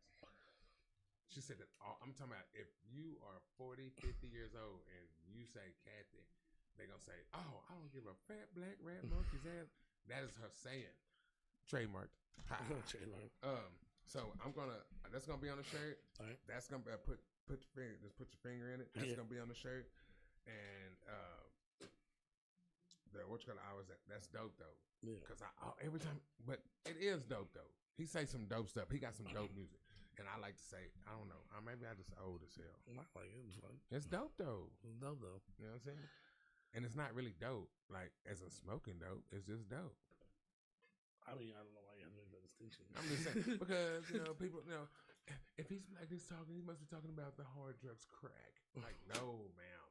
She said that, I'm talking about if you are 40, 50 years old and you say Kathy, they're going to say, oh, I don't give a fat black rat monkey's ass. That is her saying. Trademarked. Trademark. So that's going to be on the shirt. All right. That's going to be, put your finger in it. That's going to be on the shirt. And, that's dope though. Yeah. Because every time, but it is dope though. He say some dope stuff. He got some dope music, and I like to say, I don't know. Maybe I just old as hell. I like it. It's fun. It's dope though. It's dope though. You know what I'm saying? And it's not really dope, like as a smoking dope. It's just dope. I mean, I don't know why you have to make that distinction. I'm just saying because people, if he's black, he's talking. He must be talking about the hard drugs, crack. Like, no, ma'am.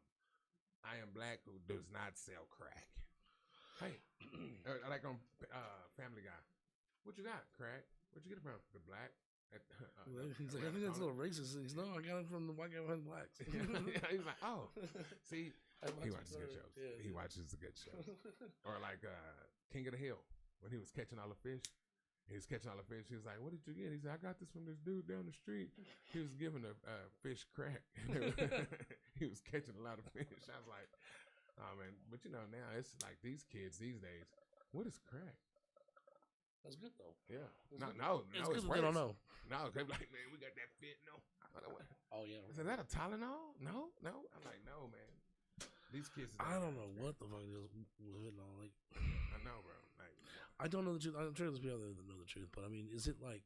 I am black who does not sell crack. Hey, like on Family Guy. What you got, crack? Where'd you get it from? The black? He's like, I think that's a little racist. He's no, I got it from the white guy behind blacks. He's like, oh, see, he watches good shows. Yeah, he watches the good shows. Or like King of the Hill when he was catching all the fish. He was catching all the fish. He was like, "What did you get?" He said, "I got this from this dude down the street. He was giving a fish crack. He was catching a lot of fish." I was like, "Oh man!" But you know, now it's like these kids these days. What is crack? That's good though. Yeah. It's No, it's it's good worse. they don't know. No, they be like, "Man, we got that fentanyl." Oh yeah. Is that a Tylenol? No. I'm like, no, man. These kids. I don't know what the fuck it is with it all. Like, I know, bro. Like, I don't know the truth. I'm sure there's people that know the truth, but I mean, is it like?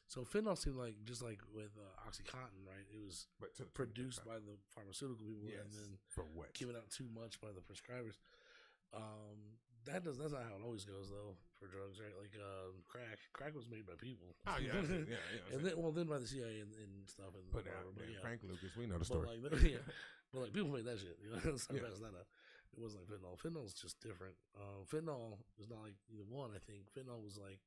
So fentanyl seemed like just like with OxyContin, right? It was produced by the pharmaceutical people, yes. and then for what? given out too much by the prescribers. That's not how it always goes though for drugs, right? Like crack was made by people. Oh yeah, and then by the CIA and stuff. And but yeah. Frank Lucas, we know the story. But like people made that shit. You know, it's not that up. It wasn't like fentanyl. Fentanyl's just different. Fentanyl is not like either one. I think fentanyl was like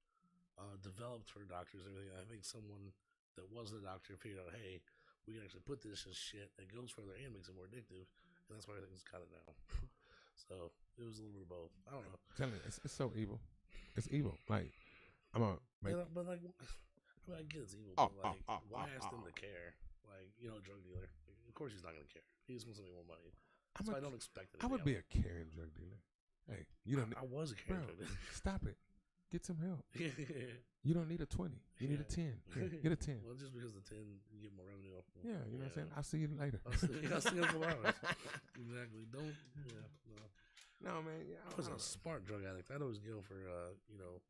developed for doctors and everything. I think someone that wasn't a doctor figured out, hey, we can actually put this in shit that goes further and makes it more addictive, and that's why everything's got it now. So it was a little bit of both. I don't know. I'm telling you, it's so evil. It's evil. Like I'm a. But like, I get it's evil. But like, why ask them to care? Like, you know, a drug dealer. Like, of course, he's not gonna care. He just wants to make more money. So I don't expect it. I would be a caring drug dealer. Hey, you don't. I was a caring drug dealer. Stop it. Get some help. You don't need a 20. You need a 10. Get a 10. Well, just because the 10, you get more revenue. Yeah, you know what I'm saying? I'll see you later. I'll see you in a couple hours. Exactly. Don't. Yeah. No, man. Yeah, I was a smart drug addict. I'd always go for you know,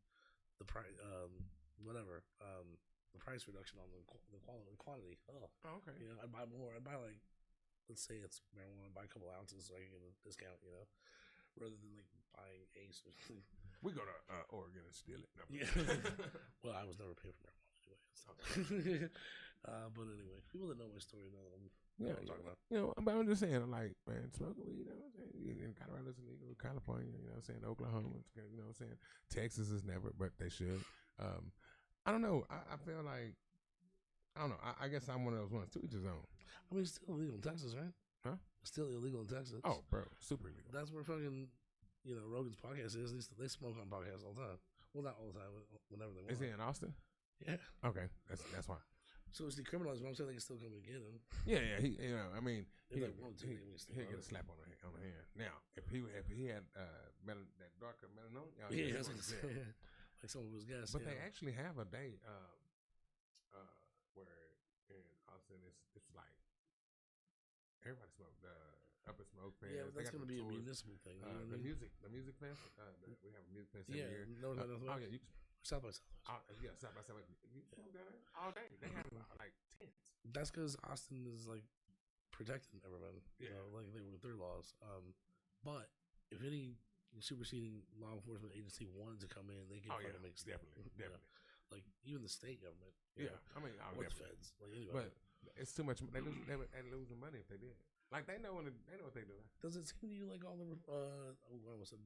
the price, whatever, the price reduction on the quantity. Oh, okay. You know, I'd buy more. I'd buy like, let's say it's marijuana. I'd buy a couple ounces so I can get a discount. You know, rather than like buying Ace or something. We go to Oregon and steal it. No, yeah. Well, I was never paying for marijuana anyway. So. But anyway, people that know my story know what I'm talking about. You know, but I'm just saying, like, man, smoking weed, you know what I'm saying? In Colorado, it's illegal. California, you know what I'm saying? Oklahoma, you know what I'm saying? Texas is never, but they should. I don't know. I feel like, I don't know. I guess I'm one of those ones. To each his own. I mean, it's still illegal in Texas, right? Huh? It's still illegal in Texas. Oh, bro. Super illegal. That's where fucking, you know, Rogan's podcast is. They smoke on podcasts all the time. Well, not all the time, whenever they want. Is he in Austin? Yeah. Okay. That's why. So it's decriminalized, but I'm saying they can still come and get him. Yeah. He, you know, I mean, he get a slap on the hand. Now, if he had that darker melanin, yeah, that's what I'm saying. Like some of his guys. But they actually have a day where in Austin it's like everybody smoked up at Smoke Fest. Yeah, but that's going to be a municipal thing. The music fest. We have a music fest every year. No, South by Southwest. South by Southwest. You smoke down there all day. They have like tents. That's because Austin is like protecting everyone. Yeah, you know, like they were their laws. But if any superseding law enforcement agency wanted to come in, they could make definitely. You know? Like even the state government. Yeah, I mean, or the feds. Like anyway. But it's too much. They lose the money if they did. Like they know what they do. Does it seem to you like all the I almost said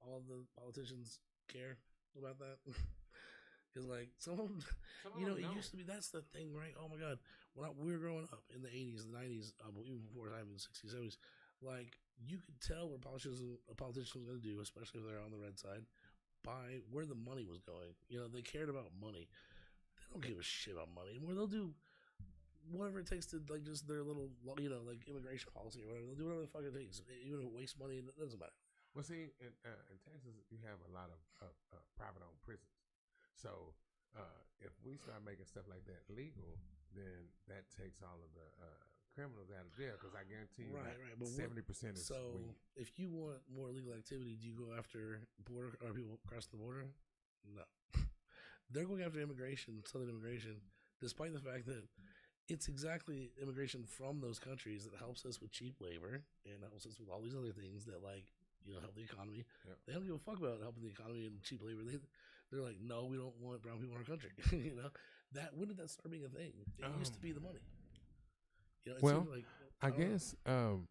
all the politicians care about that? Because like some of them, you know, it used to be. That's the thing, right? Oh my God, when we were growing up in the 80s, the 90s, even before time in the 60s, 70s, like you could tell what a politician was going to do, especially if they're on the red side, by where the money was going. You know, they cared about money. They don't give a shit about money, and where they'll do whatever it takes to like just their little, you know, like immigration policy or whatever. They'll do whatever the fuck it takes, even if it wastes money. It doesn't matter. Well, see, in Texas, you have a lot of private-owned prisons. So if we start making stuff like that legal, then that takes all of the criminals out of jail. Because I guarantee you, right. But 70% is so. weed. If you want more legal activity, do you go after border or people crossing the border? No, they're going after immigration, southern immigration, despite the fact that it's exactly immigration from those countries that helps us with cheap labor and helps us with all these other things that, like, you know, help the economy. Yep. They don't give a fuck about helping the economy and cheap labor. They're like, no, we don't want brown people in our country. You know, when did that start being a thing? It used to be the money. You know, it well, like, I guess no,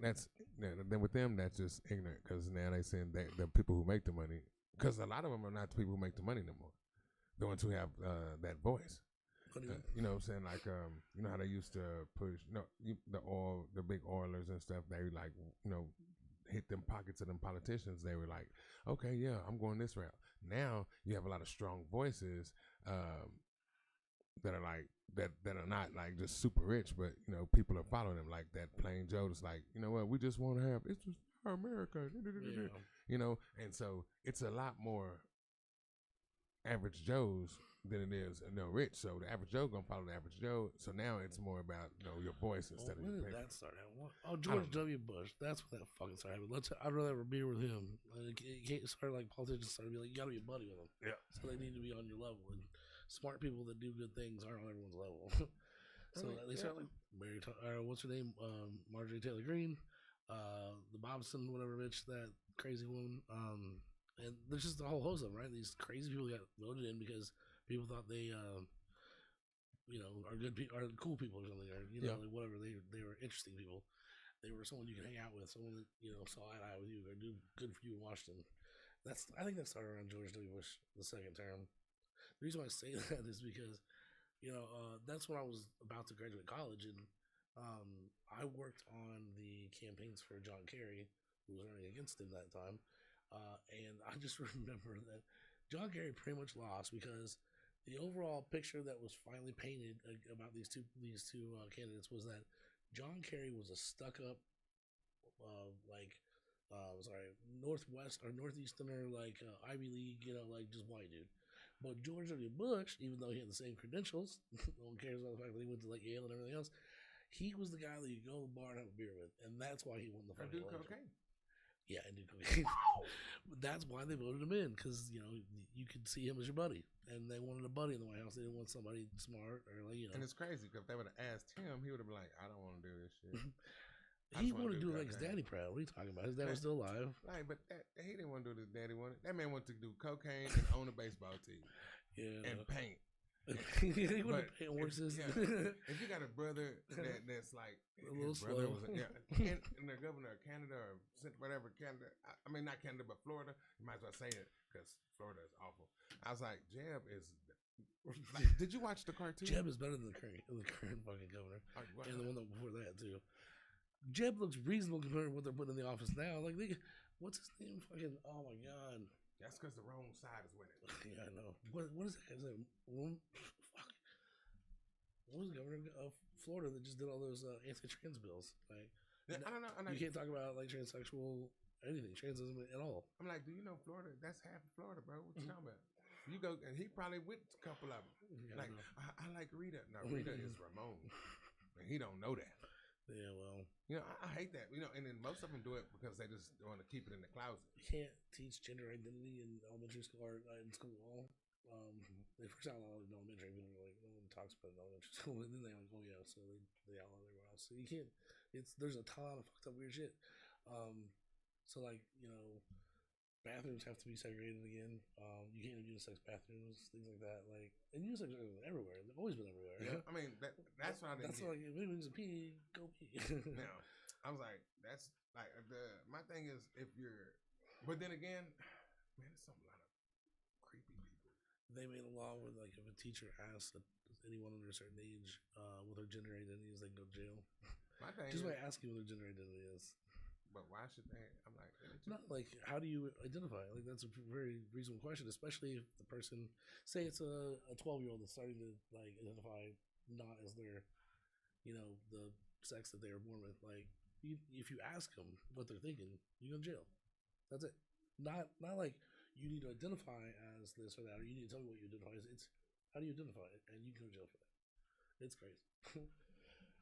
that's then with them that's just ignorant because now they saying that the people who make the money because a lot of them are not the people who make the money no more. The ones who have that voice. You know what I'm saying? Like, you know how they used to push, the big oilers and stuff. They like, hit them pockets of them politicians. They were like, okay, yeah, I'm going this route. Now you have a lot of strong voices that are like that are not like just super rich, but people are following them. Like that plain Joe that's like, you know what, we just want to have it's just our America, and so it's a lot more average Joes than it is rich. So the average Joe gonna follow the average Joe. So now it's more about your voice instead of when your did paper. that start? George W. Bush. That's when that fucking started. I'd rather have a beer with him. It can't start like politicians started to be like, you gotta be a buddy with them. Yeah. So they need to be on your level. And smart people that do good things aren't on everyone's level. So they start like what's her name? Marjorie Taylor Greene, the Bobson, whatever bitch, that crazy woman. And there's just a whole host of them, right? These crazy people got voted in because people thought they, are good people, are cool people or something, or like whatever. They were interesting people. They were someone you could hang out with, someone that saw eye to eye with you, or do good for you in Washington. I think that started around George W. Bush the second term. The reason why I say that is because that's when I was about to graduate college, and I worked on the campaigns for John Kerry, who was running against him that time. And I just remember that John Kerry pretty much lost because the overall picture that was finally painted about these two candidates was that John Kerry was a stuck-up, northwest or northeasterner, like Ivy League, like just white dude. But George W. Bush, even though he had the same credentials, no one cares about the fact that he went to like Yale and everything else. He was the guy that you go to the bar and have a beer with, and that's why he won the fucking election. Cocaine. Yeah, and do cocaine. But that's why they voted him in, because you could see him as your buddy, and they wanted a buddy in the White House. They didn't want somebody smart or like. And it's crazy because if they would have asked him, he would have been like, "I don't want to do this shit." He wanted to do it like his daddy proud. What are you talking about? His dad was still alive. Right, but he didn't want to do what his daddy wanted. That man wanted to do cocaine and own a baseball team. Yeah, and paint. He would paint horses. If you got a brother that's like a little brother slow, and the governor of Canada or whatever Canada, I mean not Canada but Florida, you might as well say it because Florida is awful. I was like, Jeb is. Like, did you watch the cartoon? Jeb is better than the current fucking governor, and the one that before that too. Jeb looks reasonable compared to what they're putting in the office now. Like, what's his name? Fucking, oh my god. That's because the wrong side is winning. Yeah, I know. What is that guy's name? Fuck. What was the governor of Florida that just did all those anti-trans bills? Like, I don't know. You can't talk about like transsexual anything, transism at all. I'm like, do you know Florida? That's half of Florida, bro. What you talking about? You go, and he probably with a couple of them. Yeah, like, I like Rita. No, Rita is Ramon, and he don't know that. Yeah, well, I hate that. And then most of them do it because they just want to keep it in the closet. You can't teach gender identity in elementary school or in school at all. They first outlawed it in elementary, people were like, no one talks about it in elementary school, and then they're like, oh yeah, so they outlawed everywhere else. So you can't. There's a ton of fucked up weird shit. So like bathrooms have to be segregated again. You can't have unisex bathrooms, things like that. Like, and unisex are everywhere. They've always been everywhere. Yeah, I mean that's why that's like if anyone's a pee, go pee. Now, I was like, that's like my thing is if you're, but then again, man, it's a lot of creepy people. They made a law where like if a teacher asks anyone under a certain age what their gender identity is, they can go to jail. My thing just by asking what their gender identity is. But why should they? I'm like, not like how do you identify? Like that's a very reasonable question, especially if the person, say it's a 12-year-old that's starting to like identify not as their, the sex that they were born with. Like if you ask them what they're thinking, you go to jail. That's it. Not like you need to identify as this or that, or you need to tell me what you identify as. It's how do you identify it, and you can go to jail for that. It's crazy.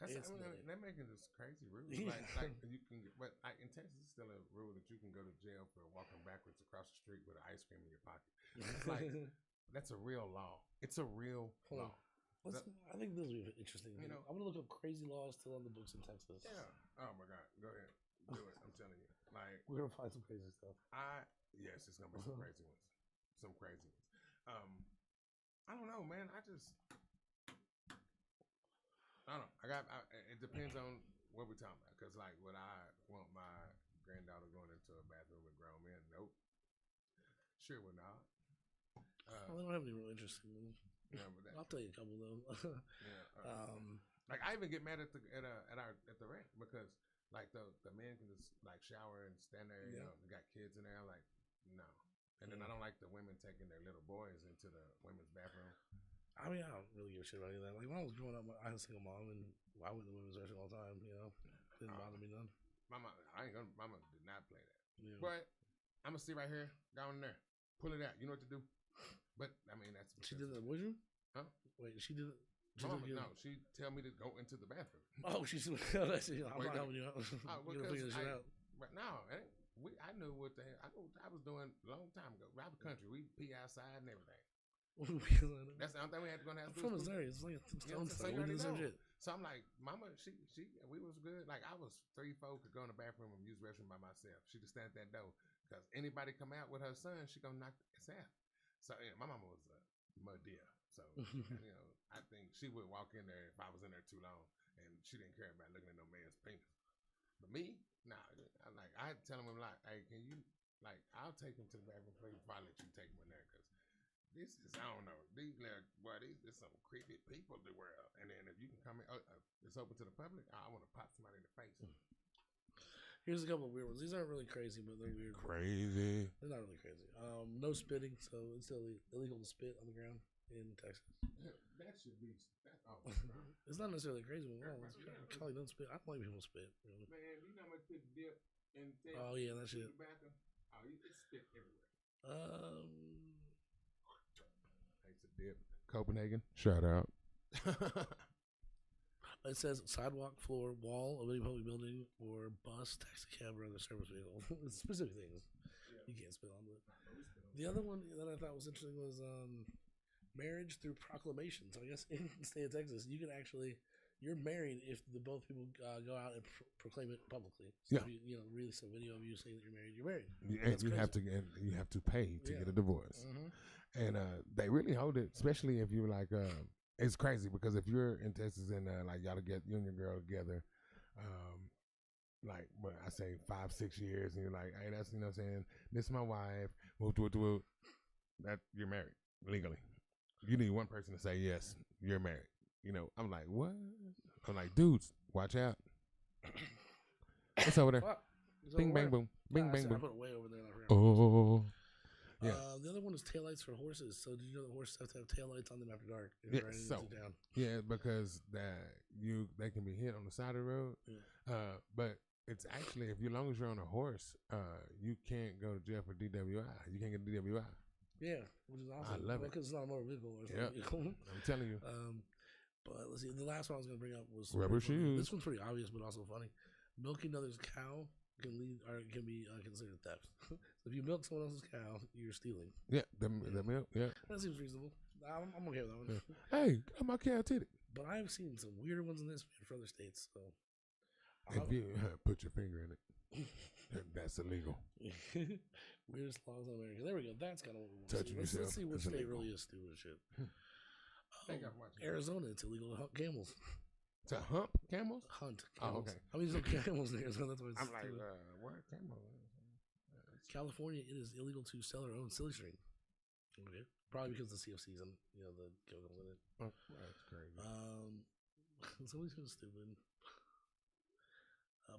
They're making this crazy rules. Like you can, but in Texas, it's still a rule that you can go to jail for walking backwards across the street with an ice cream in your pocket. It's like that's a real law. It's a real law. I think this will be interesting. I'm gonna look up crazy laws still on the books in Texas. Yeah. Oh my God. Go ahead. Do it. I'm telling you. Like we're gonna find some crazy stuff. Yes, it's gonna be some crazy ones. Some crazy ones. I don't know, man. I don't know. It depends on what we're talking about. Because, like, would I want my granddaughter going into a bathroom with grown men? Nope. Sure, well, not. I don't have any real interesting ones. Yeah, but I'll tell you a couple though. yeah. Like I even get mad at the rec because like the men can just like shower and stand there. You know, they got kids in there. I'm like, no. And then I don't like the women taking their little boys into the women's bathroom. I mean, I don't really give a shit about any of that. Like when I was growing up, I was a single mom, and I went to the women's restroom all the time. You know, didn't bother me none. Mama did not play that. Yeah. But I'm gonna sit right here, go in there, pull it out. You know what to do. But I mean, that's she did it. Would you? Huh? Wait, she did it. No, she tell me to go into the bathroom. Oh, she's. I'm not helping you out. You gotta figure this shit out. But no, I knew what the hell. I knew what I was doing a long time ago. Round the country, we pee outside and everything. That's the only thing we had to go down. From Missouri, it's like we did the same shit. So I'm like, Mama, we was good. Like I was 3-4 could go in the bathroom and use the restroom by myself. She just stand at that door because anybody come out with her son, she gonna knock us out. So yeah, my mama was a dear. So you know, I think she would walk in there if I was in there too long, and she didn't care about looking at no man's penis. But me, nah. I tell him like, hey, can you like? I'll take him to the bathroom place before I let you take him in there because. This is, I don't know, these some creepy people in the world. And then if you can come in, it's open to the public, I want to pop somebody in the face. Here's a couple of weird ones. These aren't really crazy, but they're weird. Crazy. They're not really crazy. No spitting, so it's illegal to spit on the ground in Texas. That should be, it's not necessarily crazy one. Probably don't spit. I don't like people spit. Really. Man, you know how much people dip and oh, yeah, that shit. Oh, it's spit everywhere. Dip. Copenhagen. Shout out. It says sidewalk, floor, wall of any public building or bus, taxi cab, or other service vehicle. It's specific things you can't spit on. But the other one that I thought was interesting was marriage through proclamation. So I guess in the state of Texas, you can actually you're married if the both people go out and proclaim it publicly. So if you release a video of you saying that you're married, you're married. You have to pay to get a divorce. Mm-hmm. And they really hold it, especially if you're like, it's crazy because if you're in Texas and like y'all get you and your girl together, like what I say 5-6 years, and you're like, hey, that's what I'm saying. This is my wife. That you're married legally. You need one person to say yes, you're married. You know, I'm like, what? I'm like, dudes, watch out. What's over there? Bing bang boom, bing bang boom. I put it way over there. Oh. Yeah. The other one is taillights for horses. So did you know that horses have to have taillights on them after dark? Because they can be hit on the side of the road. Yeah. But it's actually, as long as you're on a horse, you can't go to jail for DWI. You can't get DWI. Yeah, which is awesome. I love it because it's not a motor vehicle or something. I'm telling you. But let's see. The last one I was going to bring up was rubber shoes. This one's pretty obvious, but also funny. Milking another's cow can be considered theft. So if you milk someone else's cow, you're stealing. Yeah, the milk. Yeah, that seems reasonable. I'm okay with that one. Yeah. Hey, got my cow titty. But I've seen some weirder ones in this for other states. So if you put your finger in it, that's illegal. Weirdest laws in America. There we go. That's kind of what we want to see. Let's see which state really is stupid shit. Arizona, it's illegal to hunt camels. To hump camels? Hunt camels. Oh, okay. I mean, there's no camels in Arizona. That's why it's I'm like, what camel? California, it is illegal to sell or own silly string. Okay. Probably because the CFCs and the chemicals in it. Oh, that's crazy. Somebody's so stupid.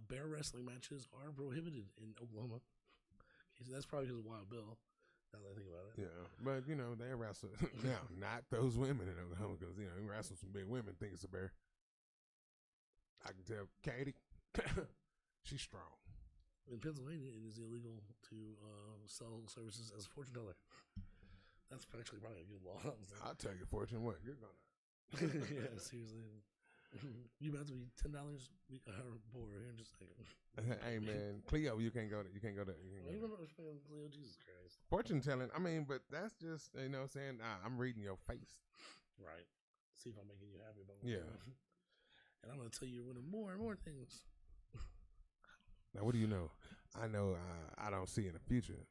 Bear wrestling matches are prohibited in Oklahoma. Okay, so that's probably because of Wild Bill. Now that I think about it. Yeah, but they wrestle now. Not those women in Oklahoma because they wrestle some big women. Think it's a bear. I can tell Katie, she's strong. In Pennsylvania, it is illegal to sell services as a fortune teller. That's actually probably a good law. I'll tell you, fortune what you're gonna. Yeah, seriously. You about to be $10 poor here in just a second. Hey man, Cleo, you can't go to. You remember Cleo? Jesus Christ. Fortune telling. I mean, but that's just saying. I'm reading your face. Right. See if I'm making you happy about. Yeah. And I'm gonna tell you you're winning more and more things. Now, what do you know? I know I don't see in the future,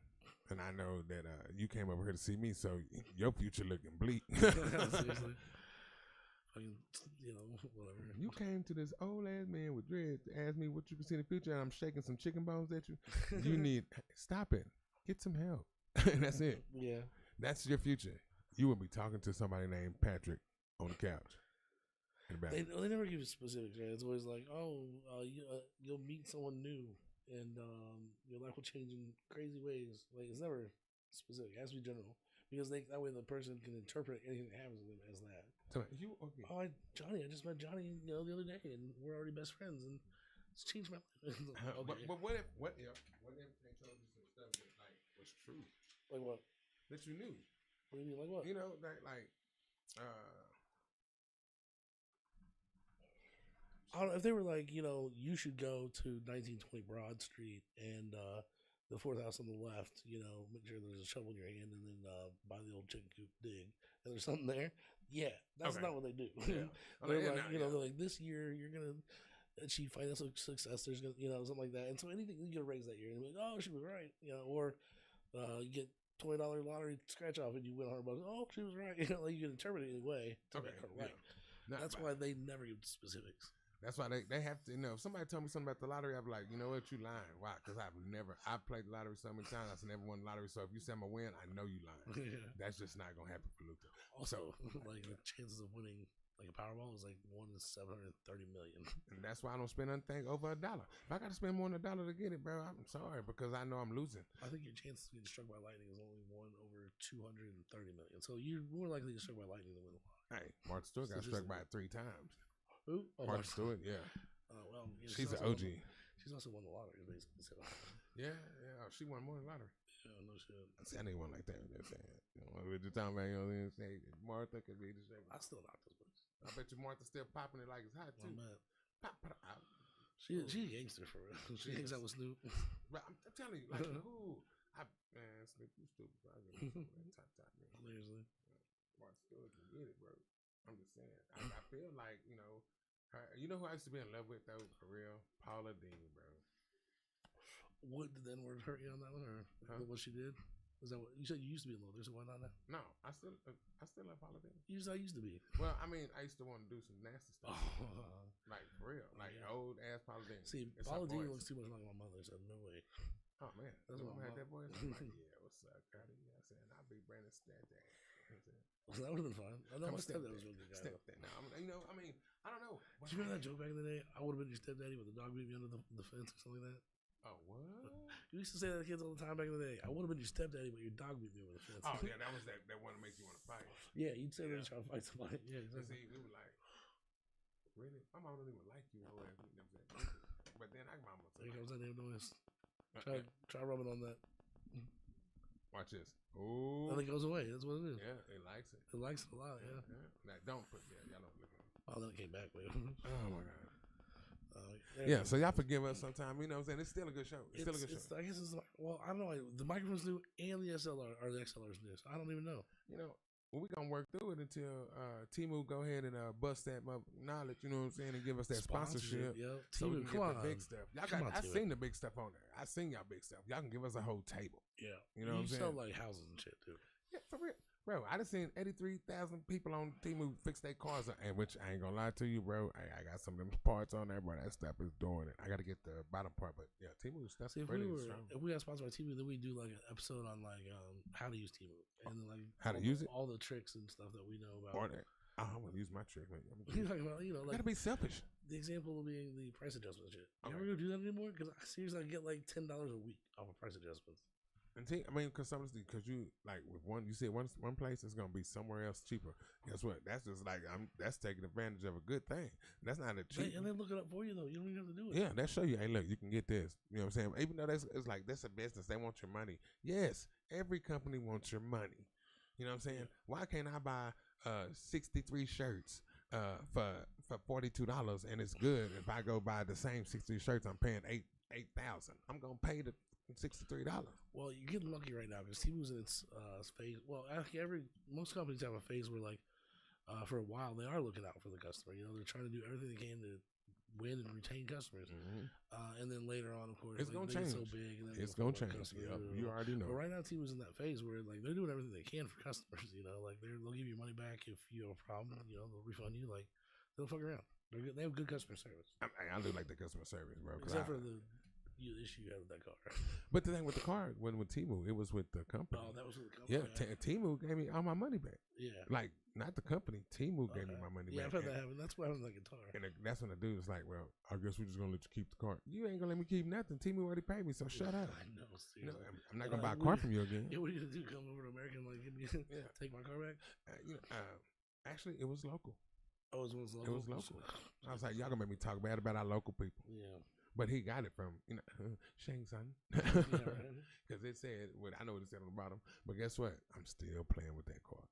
and I know that you came over here to see me, so your future looking bleak. Seriously. I mean, whatever. You came to this old ass man with dreads to ask me what you can see in the future, and I'm shaking some chicken bones at you. You need stop it. Get some help. And that's it. Yeah. That's your future. You will be talking to somebody named Patrick on the couch. They never give you specifics, right? It's always like, you'll meet someone new, and your life will change in crazy ways. Like, it's never specific. It has to be general, because that way the person can interpret anything that happens to them as that. So you okay? Oh, I just met Johnny, the other day, and we're already best friends, and it's changed my life. Okay. But what if they told you some stuff that like was true? Like what? That you knew. What do you mean? Like what? You know, I don't know if they were like, you should go to 1920 Broad Street and the fourth house on the left, make sure there's a shovel in your hand, and then buy the old chicken coop dig. And there's something there. Yeah, that's not what they do. Yeah. They're like, they're like, this year you're gonna achieve financial success. There's gonna, something like that. And so anything you get a raise that year, and you're like, oh, she was right, or you get $20 lottery scratch off and you win $100. Oh, she was right. Like you can interpret it any way. Okay, right. Yeah. That's why they never give specifics. That's why they have to, if somebody told me something about the lottery, I'd be like, you know what, you lying. Why? Because I've played the lottery so many times, I've never won the lottery. So if you say I'm going to win, I know you lying. Yeah. That's just not going to happen for Luther. Also, like the chances of winning like a Powerball is like 1 in 730 million. And that's why I don't spend anything over $1. If I got to spend more than $1 to get it, bro, I'm sorry, because I know I'm losing. I think your chances of getting struck by lightning is only 1 over 230 million. So you're more likely to get struck by lightning than win the lottery. Hey, Martha Stewart got struck by it 3 times. Who? Oh, Martha Stewart, yeah. Well, she's an OG. She's also won the lottery, basically. So. Yeah. She won more than lottery. Yeah, no shit. See, I didn't want like that. Just saying. With the time, Martha could be the same. I still knock those bitches. I bet you Martha's still popping it like it's hot too. Pop out. She's a gangster for real. She hangs out with Snoop. Right, I'm telling you, like who? Snoop, you stupid. Bro. Top man. Seriously. Martha Stewart can get it, bro. I'm just saying. I feel like her. You know who I used to be in love with though, for real? Paula Deen, bro. What did the N-word hurt you on that one, or what she did? Is that what you said? You used to be in love. There's one on that. No, I still love Paula Deen. I used to be. Well, I mean, I used to want to do some nasty stuff, like for real, like old ass Paula Deen. See, Paula Deen looks too much like my mother, so no way. Oh man, that's what I had that voice. I'm like, yeah, what's up, Cuddy? You know what I'm saying? I'll be Brandon Stadday. That would have been fun. I know my stepdad was really good guy. Now, I mean, I don't know. Do you remember that joke back in the day? I would have been your stepdaddy, but the dog beat me under the fence or something like that. Oh, what? You used to say that to kids all the time back in the day. I would have been your stepdaddy, but your dog beat me over the fence. Oh yeah, that was that one that make you want to fight. Yeah, you'd say that to try to fight somebody. Yeah, exactly. See, we were like, really? My mom don't even like you. But then I mama. There comes that damn noise. Try rubbing on that. Watch this. Oh, and it goes away. That's what it is. Yeah, it likes it. It likes it a lot. Yeah. Now, don't put that. Y'all don't look at it. Oh, then it came back. Oh my god. Yeah, so y'all forgive us sometime. You know what I'm saying? It's still a good show. It's still a good show. I guess it's I don't know. The microphone's new and the XLR or the XLR's new. So I don't even know. Well, we're going to work through it until Temu go ahead and bust that knowledge, you know what I'm saying, and give us that sponsorship. Yo, so Temu, we can get the big stuff. I seen the big stuff on there. I seen y'all big stuff. Y'all can give us a whole table. Yeah. You know what I'm saying? You sell like houses and shit, too. Yeah, for real. Bro, I just seen 83,000 people on Temu fix their cars, and which I ain't gonna lie to you, bro. I got some of them parts on there, but that stuff is doing it. I got to get the bottom part, but yeah, Temu stuff is pretty strong. If we got sponsored by Temu, then we do like an episode on like how to use Temu and then like how to use it, all the tricks and stuff that we know about. Or that I want to use my trick. Man. Like gotta be selfish. The example being the price adjustment shit. You ever go do that anymore? Because seriously, I get like $10 a week off of price adjustments. And because you like with one, you said one place is gonna be somewhere else cheaper. Guess what? That's just like that's taking advantage of a good thing. That's not a cheap. And they look it up for you though. You don't even have to do it. Yeah, they show you. Hey, look, you can get this. You know what I'm saying? Even though it's like that's a business, they want your money. Yes, every company wants your money. You know what I'm saying? Yeah. Why can't I buy 63 shirts for $42 and it's good? If I go buy the same 63 shirts, I'm paying $8,000. I'm gonna pay the $63. Well, you're getting lucky right now because Temu's in its phase. Well, actually, most companies have a phase where, like, for a while, they are looking out for the customer. They're trying to do everything they can to win and retain customers. Mm-hmm. And then later on, of course, it's gonna change. So big, and it's gonna change. Yep. You already know. But right now, Temu's in that phase where, like, they're doing everything they can for customers. Like they'll give you money back if you have a problem. They'll refund you. Like, they'll fuck around. They have good customer service. I do like the customer service, bro. Except for the issue you had with that car. But the thing with the car wasn't with Temu. It was with the company. Oh, that was with the company. Yeah, Temu gave me all my money back. Yeah. Like, not the company. Temu gave me my money Yeah, back. I've had that happen. That's what happened with the guitar. And that's when the dude was like, well, I guess we're just going to let you keep the car. You ain't going to let me keep nothing. Temu already paid me, so shut up. I know, seriously. I'm not going to buy a car from you again. Yeah, what are you going to do? Come over to America and, like, give me, take my car back? Actually, it was local. Oh, it was local? It was local. I was like, y'all going to make me talk bad about our local people. Yeah. But he got it from, Shang Sun. Because it said, I know what it said on the bottom, but guess what? I'm still playing with that car.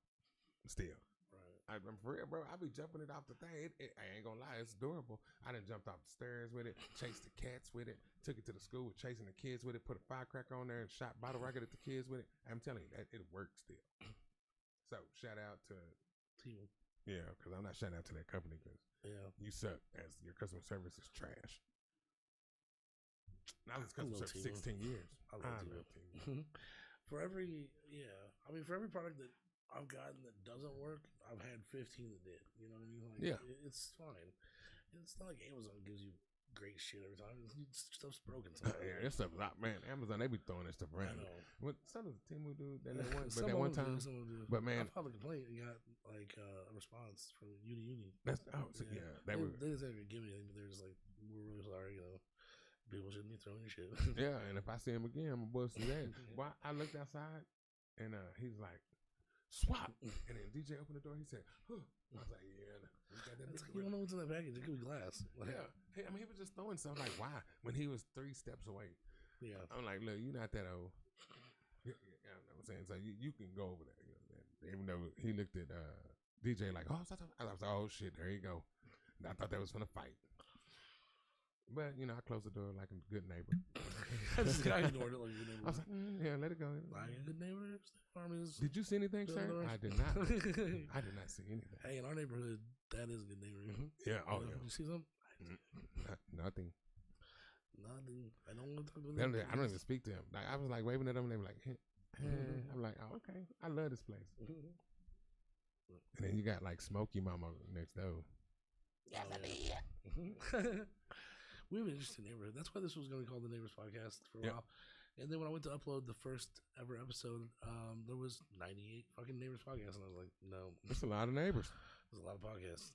Still. Right. I'm for real, bro. I be jumping it off the thing. I ain't gonna lie, it's durable. I done jumped off the stairs with it, chased the cats with it, took it to the school with chasing the kids with it, put a firecracker on there and shot bottle rocket at the kids with it. I'm telling you, that it works still. So, shout out to Temu. Yeah, because I'm not shouting out to that company because you suck as your customer service is trash. I was customer service 16 years. I love Temu. For every product that I've gotten that doesn't work, I've had 15 that did. You know what I mean? Like, it's fine. It's not like Amazon gives you great shit every time. Stuff's broken sometimes. Yeah, that stuff, man. Amazon, they be throwing that stuff around. I know. What some of the Temu do that one time. But man, I filed a complaint and got like a response from Uni. That's they didn't say give me anything, but they're just like, we're really sorry. People shouldn't be throwing your shit. Yeah, and if I see him again, I'm gonna bust his ass. Well, I looked outside, and he's like, "Swap!" And then DJ opened the door. He said, "Huh." I was like, "Yeah." You don't know what's in that package. It could be glass. Yeah. Hey, I mean, he was just throwing stuff. Like, why? When he was 3 steps away. Yeah. I'm like, look, you're not that old. Yeah, I know what I'm saying. So you can go over there. You know, even though he looked at DJ like, oh, stop. I was like, oh shit, there you go. And I thought that was gonna fight. But, I closed the door like a good neighbor. I ignored it like a good neighbor. I was like, yeah, let it go. Like a good neighbor. Did you see anything, sir? I did not. I did not see anything. Hey, in our neighborhood, that is a good neighbor. Yeah. Oh, yeah. Did you see something? Nothing. I don't want to talk to them. I don't even speak to him. Like, I was like waving at them, and they were like, hey. I'm like, oh, okay. I love this place. And then you got like Smokey Mama next door. Yeah. We have an interesting neighborhood. That's why this was going to be called the Neighbors Podcast for a while. And then when I went to upload the first ever episode, there was 98 fucking Neighbors Podcasts, and I was like, no. That's a lot of neighbors. There's a lot of podcasts.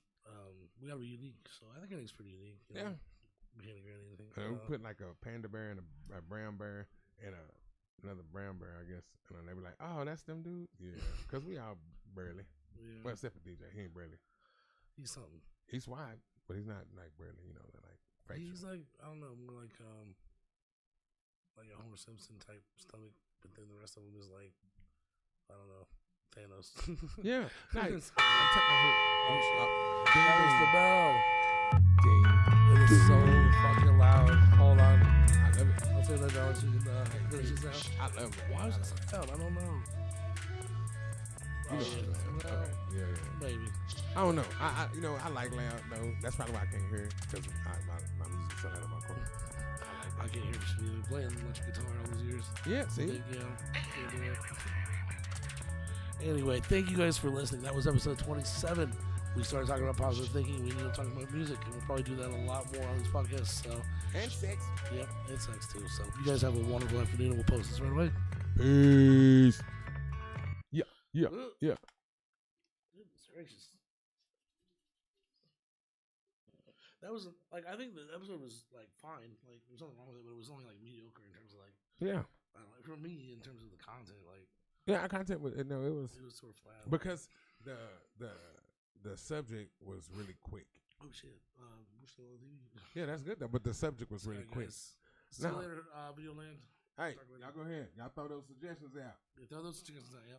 We got to be unique, so I think it's pretty unique. We can't agree on anything. We put like a panda bear and a brown bear and another brown bear, I guess. And they were like, oh, that's them dudes? Yeah, because we all burly. Yeah. Well, except for DJ. He ain't burly. He's something. He's wide, but he's not like burly, like facial. He's like, I don't know, more like a Homer Simpson type stomach, but then the rest of him is like, I don't know, Thanos. Yeah. Nice. That was the bell. Ding. It is so fucking loud. Hold on. I love it. I'll say that down so you can finish this out. I love it. Why is it so loud? I don't know. Okay. Yeah. Maybe. I don't know. I like loud though. That's probably why I can't hear it because my music is so loud in my car. I can't hear this music playing electric guitar all these years. Yeah, see? Can't do it. Anyway, thank you guys for listening. That was episode 27. We started talking about positive thinking. We ended up talking about music, and we'll probably do that a lot more on these podcasts. So. And sex. Yep, and sex too. So you guys have a wonderful afternoon, and we'll post this right away. Peace. Yeah. Goodness gracious. That was I think the episode was like fine. Like there's nothing wrong with it, but it was only like mediocre in terms of like. Yeah. I don't know, for me, in terms of the content, like. Yeah, our content was it was sort of flat because the subject was really quick. Oh shit! We're still on TV. Yeah, that's good though. But the subject was really quick. See you later, Video Land. Hey, y'all go ahead. Y'all throw those suggestions out. Yeah, throw those suggestions out. Yep.